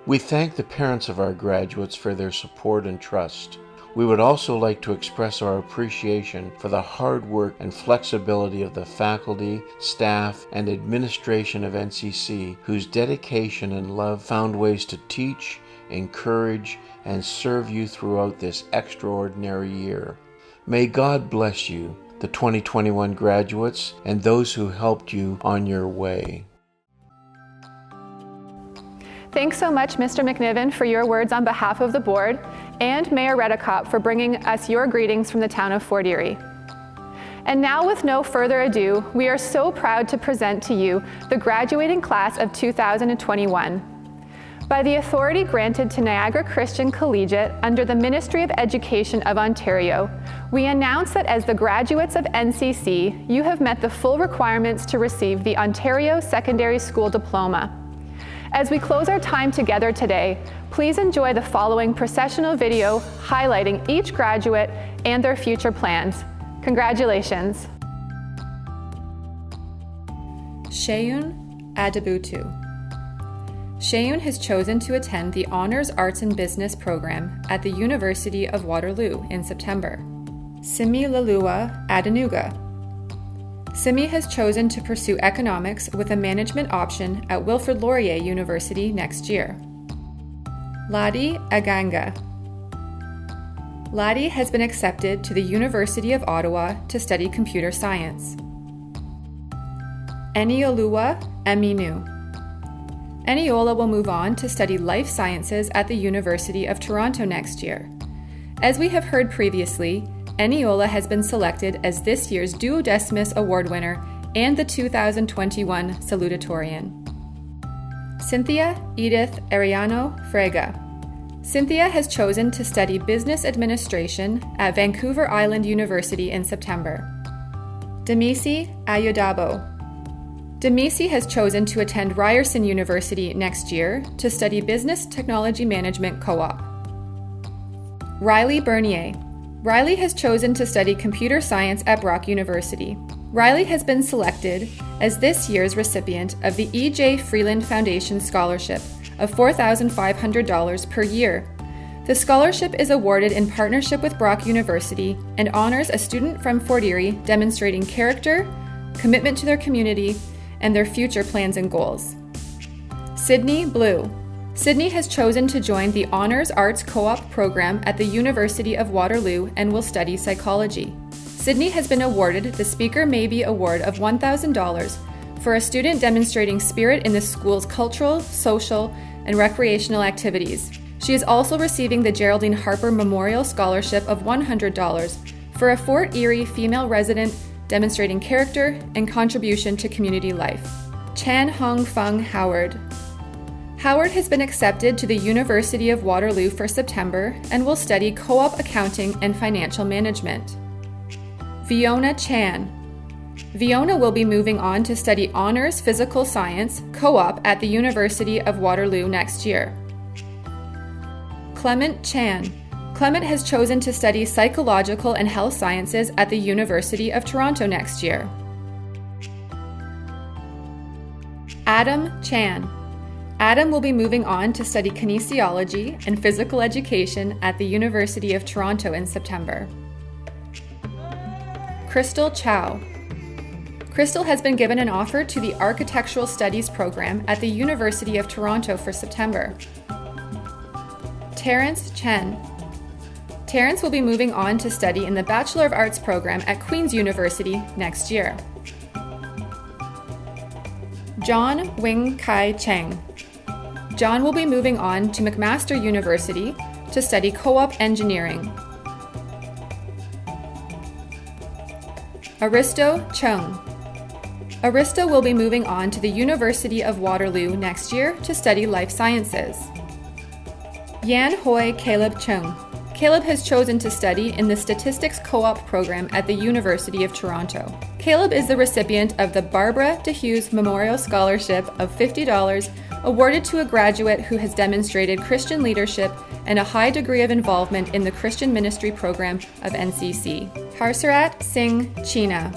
We thank the parents of our graduates for their support and trust. We would also like to express our appreciation for the hard work and flexibility of the faculty, staff, and administration of NCC, whose dedication and love found ways to teach, encourage, and serve you throughout this extraordinary year. May God bless you, the 2021 graduates, and those who helped you on your way. Thanks so much, Mr. McNiven, for your words on behalf of the board, and Mayor Redekop for bringing us your greetings from the town of Fort Erie. And now, with no further ado, we are so proud to present to you the graduating class of 2021. By the authority granted to Niagara Christian Collegiate under the Ministry of Education of Ontario, we announce that as the graduates of NCC, you have met the full requirements to receive the Ontario Secondary School Diploma. As we close our time together today, please enjoy the following processional video highlighting each graduate and their future plans. Congratulations. Sheun Adebutu. Sheun has chosen to attend the Honours Arts and Business program at the University of Waterloo in September. Simi Lalua Adenuga. Simi has chosen to pursue economics with a management option at Wilfrid Laurier University next year. Ladi Aganga. Ladi has been accepted to the University of Ottawa to study computer science. Eniolua Eminu. Eniola will move on to study life sciences at the University of Toronto next year. As we have heard previously, Eniola has been selected as this year's Duodecimus Award winner and the 2021 salutatorian. Cynthia Edith Ariano Frega. Cynthia has chosen to study business administration at Vancouver Island University in September. Demisi Ayodabo. Demisi has chosen to attend Grierson University next year to study Business Technology Management Co-op. Riley Bernier. Riley has chosen to study computer science at Brock University. Riley has been selected as this year's recipient of the E.J. Freeland Foundation Scholarship of $4,500 per year. The scholarship is awarded in partnership with Brock University and honors a student from Fort Erie demonstrating character, commitment to their community, and their future plans and goals. Sydney Blue. Sydney has chosen to join the Honours Arts Co-op program at the University of Waterloo and will study psychology. Sydney has been awarded the Speaker Maybe Award of $1,000 for a student demonstrating spirit in the school's cultural, social, and recreational activities. She is also receiving the Geraldine Harper Memorial Scholarship of $100 for a Fort Erie female resident demonstrating character and contribution to community life. Chan Hong Fung Howard. Howard has been accepted to the University of Waterloo for September and will study co-op accounting and financial management. Fiona Chan. Fiona will be moving on to study Honors Physical Science co-op at the University of Waterloo next year. Clement Chan. Clement has chosen to study Psychological and Health Sciences at the University of Toronto next year. Adam Chan. Adam will be moving on to study kinesiology and physical education at the University of Toronto in September. Crystal Chow. Crystal has been given an offer to the Architectural Studies program at the University of Toronto for September. Terrence Chen. Terrence will be moving on to study in the Bachelor of Arts program at Queen's University next year. John Wing Kai Cheng. John will be moving on to McMaster University to study co-op engineering. Aristo Chung. Aristo will be moving on to the University of Waterloo next year to study life sciences. Yan Hoi Caleb Chung. Caleb has chosen to study in the Statistics Co-op program at the University of Toronto. Caleb is the recipient of the Barbara DeHughes Memorial Scholarship of $50 awarded to a graduate who has demonstrated Christian leadership and a high degree of involvement in the Christian ministry program of NCC. Harsarat Singh China.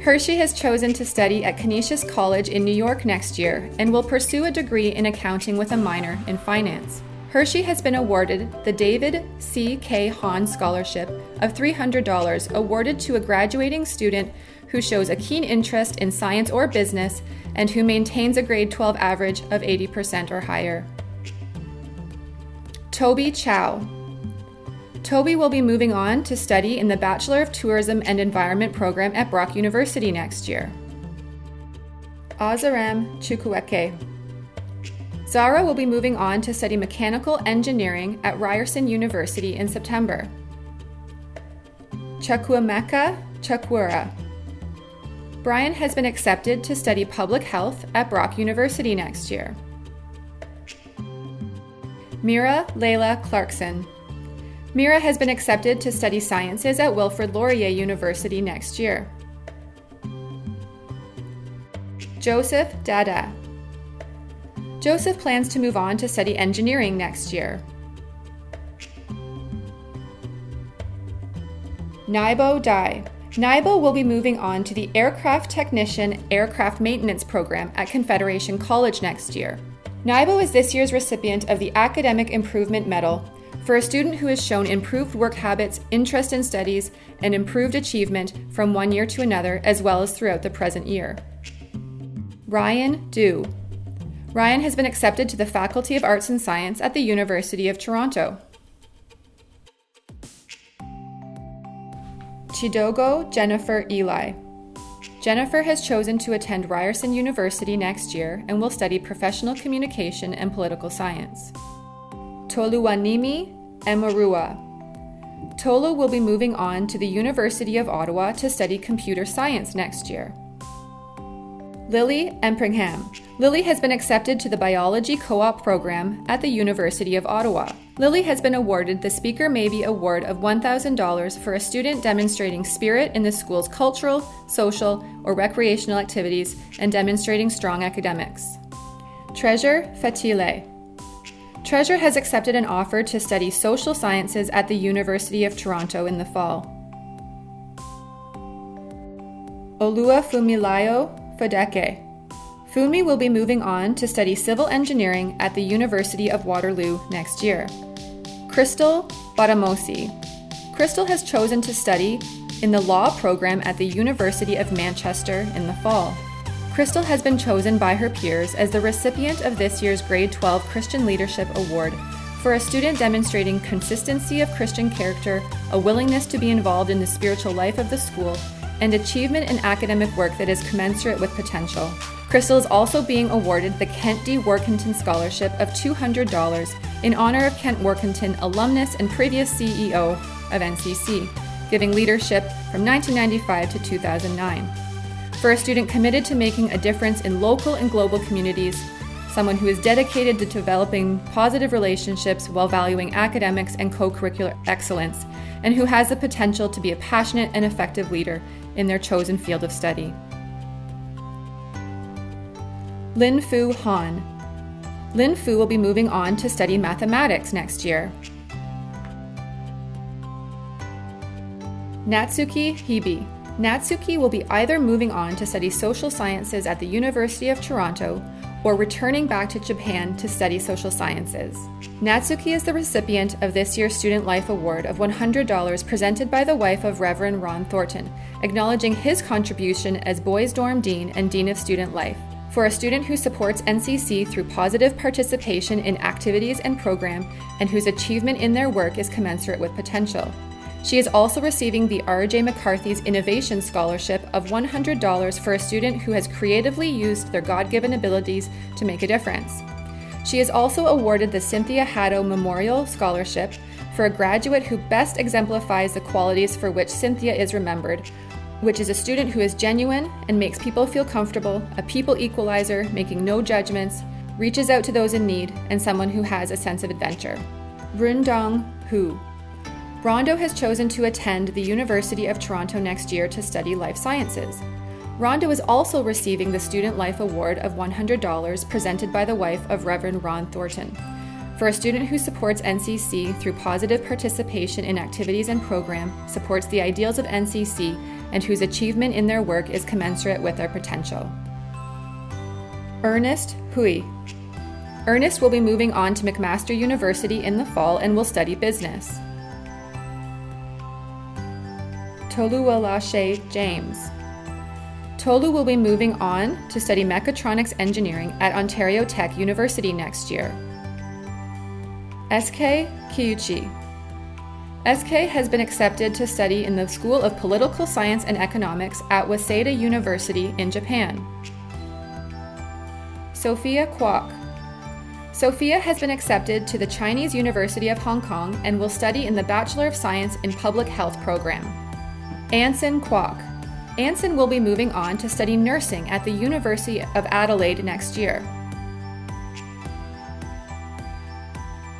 Hershey has chosen to study at Canisius College in New York next year and will pursue a degree in accounting with a minor in finance. Hershey has been awarded the David C. K. Hahn Scholarship of $300 awarded to a graduating student who shows a keen interest in science or business and who maintains a grade 12 average of 80% or higher. Toby Chow. Toby will be moving on to study in the Bachelor of Tourism and Environment program at Brock University next year. Azaram Chukwueke. Zara will be moving on to study mechanical engineering at Grierson University in September. Chukwuemeka Chukwura. Brian has been accepted to study public health at Brock University next year. Mira Layla Clarkson. Mira has been accepted to study sciences at Wilfrid Laurier University next year. Joseph Dada. Joseph plans to move on to study engineering next year. Naibo Dai. Naibo will be moving on to the Aircraft Technician Aircraft Maintenance program at Confederation College next year. Naibo is this year's recipient of the Academic Improvement Medal for a student who has shown improved work habits, interest in studies, and improved achievement from one year to another, as well as throughout the present year. Ryan Du. Ryan has been accepted to the Faculty of Arts and Science at the University of Toronto. Chidogo Jennifer Eli. Jennifer has chosen to attend Ryerson University next year and will study professional communication and political science. Toluwanimi Emarua. Tolu will be moving on to the University of Ottawa to study computer science next year. Lily Empringham. Lily has been accepted to the Biology Co-op program at the University of Ottawa. Lily has been awarded the Speaker Maybe Award of $1,000 for a student demonstrating spirit in the school's cultural, social, or recreational activities and demonstrating strong academics. Treasure Fatile. Treasure has accepted an offer to study social sciences at the University of Toronto in the fall. Oluwafumilayo Fadeke. Funmi will be moving on to study civil engineering at the University of Waterloo next year. Crystal Badamosi. Crystal has chosen to study in the law program at the University of Manchester in the fall. Crystal has been chosen by her peers as the recipient of this year's Grade 12 Christian Leadership Award For a student demonstrating consistency of Christian character, a willingness to be involved in the spiritual life of the school, and achievement in academic work that is commensurate with potential. Crystal is also being awarded the Kent D. Workington Scholarship of $200 in honor of Kent Workington, alumnus and previous CEO of NCC, giving leadership from 1995 to 2009. For a student committed to making a difference in local and global communities, someone who is dedicated to developing positive relationships while valuing academics and co-curricular excellence, and who has the potential to be a passionate and effective leader in their chosen field of study. Lin Fu Han. Lin Fu will be moving on to study mathematics next year. Natsuki Hibi. Natsuki will be either moving on to study social sciences at the University of Toronto or returning back to Japan to study social sciences. Natsuki is the recipient of this year's Student Life Award of $100 presented by the wife of Reverend Ron Thornton, acknowledging his contribution as Boys Dorm Dean and Dean of Student Life. For a student who supports NCC through positive participation in activities and program and whose achievement in their work is commensurate with potential. She is also receiving the R.J. McCarthy's Innovation Scholarship of $100 for a student who has creatively used their God-given abilities to make a difference. She is also awarded the Cynthia Haddo Memorial Scholarship for a graduate who best exemplifies the qualities for which Cynthia is remembered, which is a student who is genuine and makes people feel comfortable, a people equalizer, making no judgments, reaches out to those in need, and someone who has a sense of adventure. Rundong Hu. Rondo has chosen to attend the University of Toronto next year to study life sciences. Rondo is also receiving the Student Life Award of $100 presented by the wife of Reverend Ron Thornton. For a student who supports NCC through positive participation in activities and program, supports the ideals of NCC, and whose achievement in their work is commensurate with their potential. Ernest Hui. Ernest will be moving on to McMaster University in the fall and will study business. Toluwalashe James. Tolu will be moving on to study mechatronics engineering at Ontario Tech University next year. SK Kiyuchi. SK has been accepted to study in the School of Political Science and Economics at Waseda University in Japan. Sophia Kwok. Sophia has been accepted to the Chinese University of Hong Kong and will study in the Bachelor of Science in Public Health program. Anson Kwok. Anson will be moving on to study nursing at the University of Adelaide next year.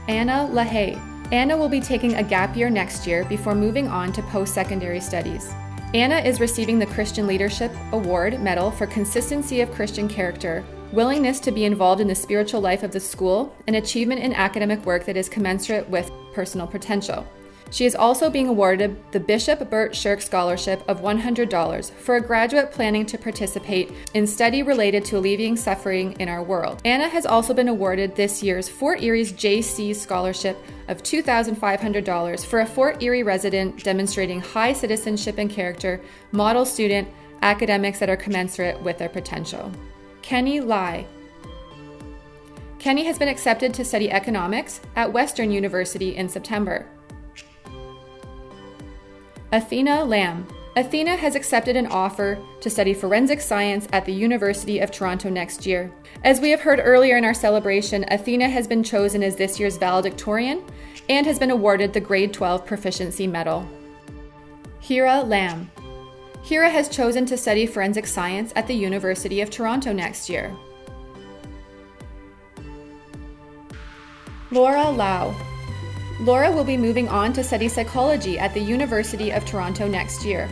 Anna LaHaye. Anna will be taking a gap year next year before moving on to post-secondary studies. Anna is receiving the Christian Leadership Award Medal for consistency of Christian character, willingness to be involved in the spiritual life of the school, and achievement in academic work that is commensurate with personal potential. She is also being awarded the Bishop Burt Shirk Scholarship of $100 for a graduate planning to participate in study related to alleviating suffering in our world. Anna has also been awarded this year's Fort Erie's JC Scholarship of $2,500 for a Fort Erie resident demonstrating high citizenship and character, model student, academics that are commensurate with their potential. Kenny Lai. Kenny has been accepted to study economics at Western University in September. Athena Lam. Athena has accepted an offer to study forensic science at the University of Toronto next year. As we have heard earlier in our celebration, Athena has been chosen as this year's valedictorian and has been awarded the Grade 12 Proficiency Medal. Hira Lam. Hira has chosen to study forensic science at the University of Toronto next year. Laura Lau. Laura will be moving on to study psychology at the University of Toronto next year.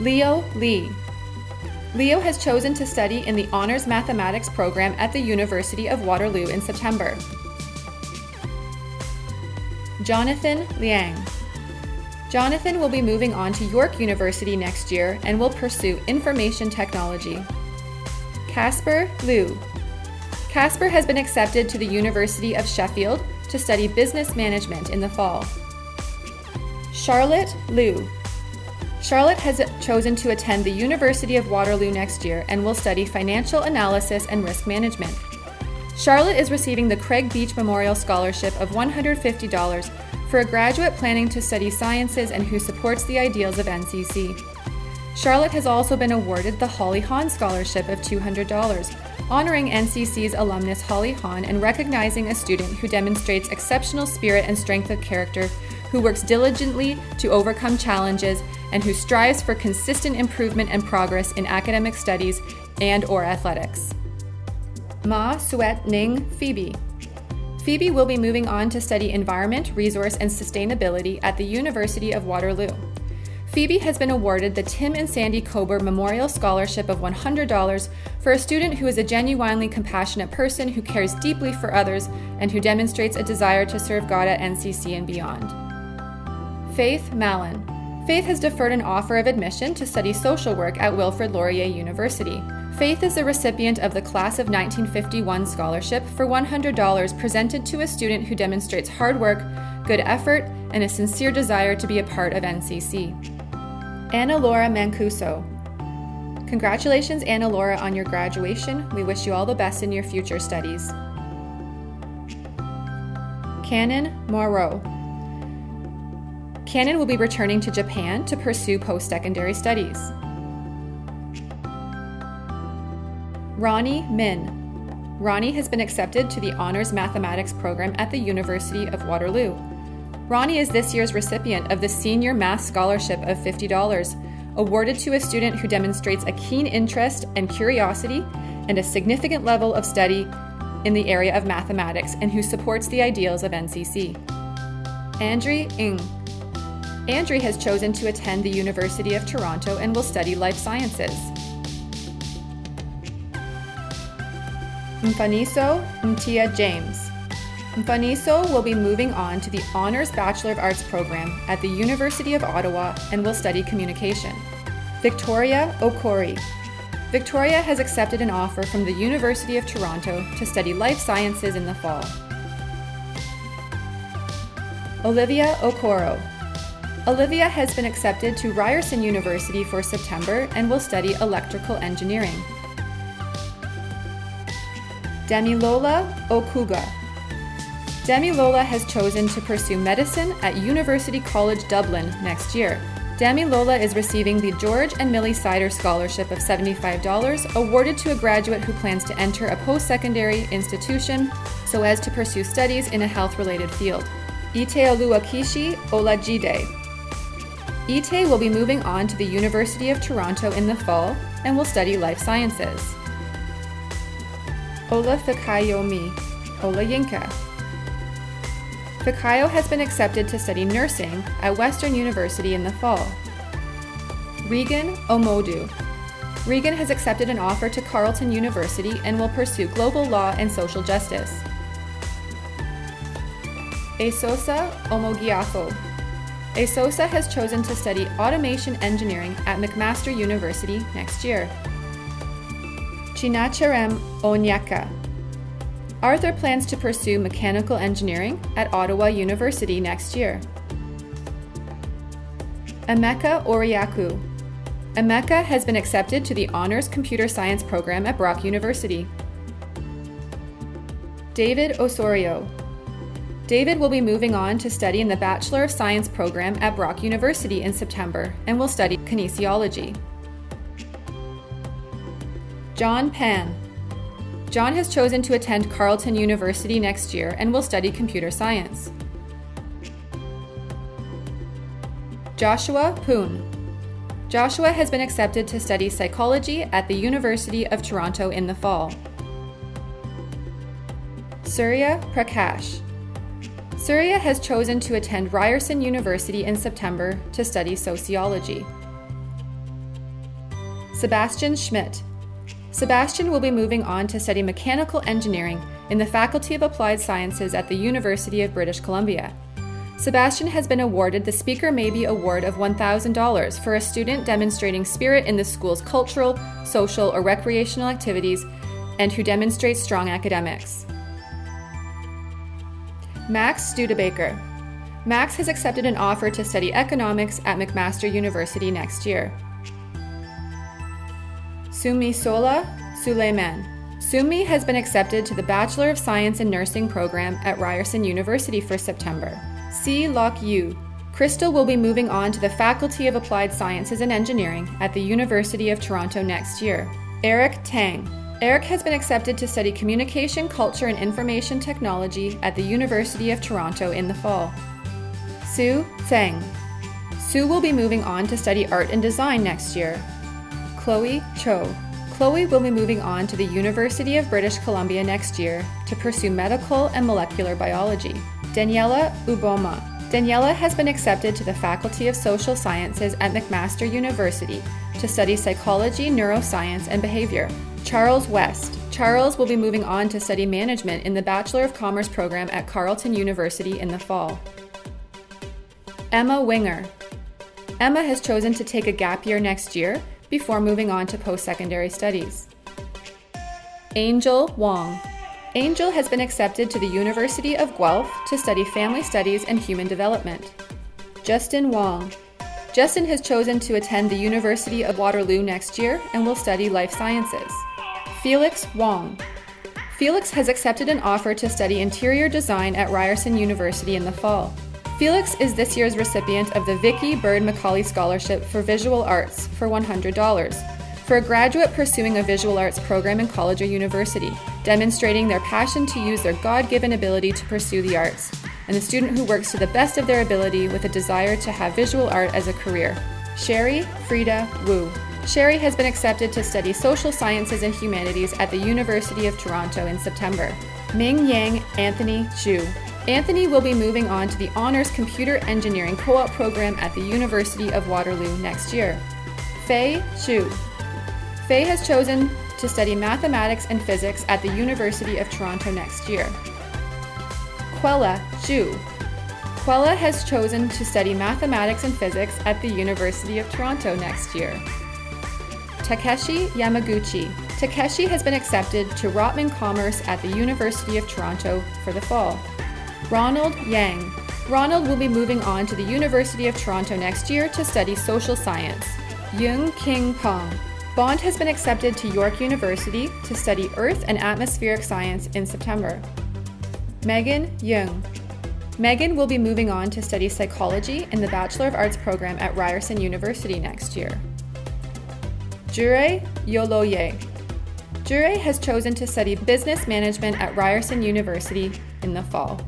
Leo Lee. Leo has chosen to study in the Honors Mathematics program at the University of Waterloo in September. Jonathan Liang. Jonathan will be moving on to York University next year and will pursue information technology. Casper Liu. Casper has been accepted to the University of Sheffield to study business management in the fall. Charlotte Liu. Charlotte has chosen to attend the University of Waterloo next year and will study financial analysis and risk management. Charlotte is receiving the Craig Beach Memorial Scholarship of $150 for a graduate planning to study sciences and who supports the ideals of NCC. Charlotte has also been awarded the Holly Hahn Scholarship of $200, honoring NCC's alumnus Holly Hahn and recognizing a student who demonstrates exceptional spirit and strength of character, who works diligently to overcome challenges, and who strives for consistent improvement and progress in academic studies and/or athletics. Ma Suet Ning Phoebe. Phoebe will be moving on to study environment, resource, and sustainability at the University of Waterloo. Phoebe has been awarded the Tim and Sandy Kober Memorial Scholarship of $100 for a student who is a genuinely compassionate person who cares deeply for others and who demonstrates a desire to serve God at NCC and beyond. Faith Mallon. Faith has deferred an offer of admission to study social work at Wilfrid Laurier University. Faith is the recipient of the Class of 1951 Scholarship for $100 presented to a student who demonstrates hard work, good effort, and a sincere desire to be a part of NCC. Anna Laura Mancuso. Congratulations, Anna Laura, on your graduation. We wish you all the best in your future studies. Canon Moreau. Canon will be returning to Japan to pursue post-secondary studies. Ronnie Min. Ronnie has been accepted to the Honors Mathematics program at the University of Waterloo. Ronnie is this year's recipient of the Senior Math Scholarship of $50, awarded to a student who demonstrates a keen interest and curiosity and a significant level of study in the area of mathematics and who supports the ideals of NCC. Andri Ng. Andri has chosen to attend the University of Toronto and will study life sciences. Mfaniso Mtia James. Mfaniso will be moving on to the Honors Bachelor of Arts program at the University of Ottawa and will study communication. Victoria Okori. Victoria has accepted an offer from the University of Toronto to study life sciences in the fall. Olivia Okoro. Olivia has been accepted to Grierson University for September and will study electrical engineering. Demilola Okuga. Demilola has chosen to pursue medicine at University College Dublin next year. Demilola is receiving the George and Millie Sider Scholarship of $75, awarded to a graduate who plans to enter a post-secondary institution so as to pursue studies in a health-related field. Iteoluakishi Olajide. Ite will be moving on to the University of Toronto in the fall and will study life sciences. Ola Fikayomi Olayinka. Fikayo has been accepted to study nursing at Western University in the fall. Regan Omodu. Regan has accepted an offer to Carleton University and will pursue global law and social justice. Esosa Omogiafo. Esosa has chosen to study automation engineering at McMaster University next year. Chinacharem Onyeka. Arthur plans to pursue mechanical engineering at Ottawa University next year. Emeka Oriaku. Emeka has been accepted to the Honors Computer Science program at Brock University. David Osorio. David will be moving on to study in the Bachelor of Science program at Brock University in September and will study kinesiology. John Pan. John has chosen to attend Carleton University next year and will study computer science. Joshua Poon. Joshua has been accepted to study psychology at the University of Toronto in the fall. Surya Prakash. Surya has chosen to attend Ryerson University in September to study sociology. Sebastian Schmidt. Sebastian will be moving on to study mechanical engineering in the Faculty of Applied Sciences at the University of British Columbia. Sebastian has been awarded the Speaker Maybe Award of $1,000 for a student demonstrating spirit in the school's cultural, social, or recreational activities and who demonstrates strong academics. Max Studebaker. Max has accepted an offer to study economics at McMaster University next year. Sumisola Suleiman. Sumi has been accepted to the Bachelor of Science in Nursing program at Grierson University for September. Si Lok Yu. Crystal will be moving on to the Faculty of Applied Sciences and Engineering at the University of Toronto next year. Eric Tang. Eric has been accepted to study Communication, Culture and Information Technology at the University of Toronto in the fall. Sue Tseng. Sue will be moving on to study Art and Design next year. Chloe Cho. Chloe will be moving on to the University of British Columbia next year to pursue medical and molecular biology. Daniela Uboma. Daniela has been accepted to the Faculty of Social Sciences at McMaster University to study psychology, neuroscience, and behavior. Charles West. Charles will be moving on to study management in the Bachelor of Commerce program at Carleton University in the fall. Emma Winger. Emma has chosen to take a gap year next year before moving on to post-secondary studies. Angel Wong. Angel has been accepted to the University of Guelph to study Family Studies and Human Development. Justin Wong. Justin has chosen to attend the University of Waterloo next year and will study Life Sciences. Felix Wong. Felix has accepted an offer to study Interior Design at Grierson University in the fall. Felix is this year's recipient of the Vicky Bird Macaulay Scholarship for Visual Arts for $100 for a graduate pursuing a visual arts program in college or university, demonstrating their passion to use their God-given ability to pursue the arts, and the student who works to the best of their ability with a desire to have visual art as a career. Sherry Frida Wu. Sherry has been accepted to study Social Sciences and Humanities at the University of Toronto in September. Ming Yang Anthony Zhu. Anthony will be moving on to the Honors Computer Engineering Co-op program at the University of Waterloo next year. Fei Zhu. Fei has chosen to study Mathematics and Physics at the University of Toronto next year. Quella Zhu. Quella has chosen to study Mathematics and Physics at the University of Toronto next year. Takeshi Yamaguchi. Takeshi has been accepted to Rotman Commerce at the University of Toronto for the fall. Ronald Yang. Ronald will be moving on to the University of Toronto next year to study social science. Yung King Pong. Bond has been accepted to York University to study Earth and Atmospheric Science in September. Megan Yung. Megan will be moving on to study psychology in the Bachelor of Arts program at Grierson University next year. Jure Yoloye. Jure has chosen to study business management at Grierson University in the fall.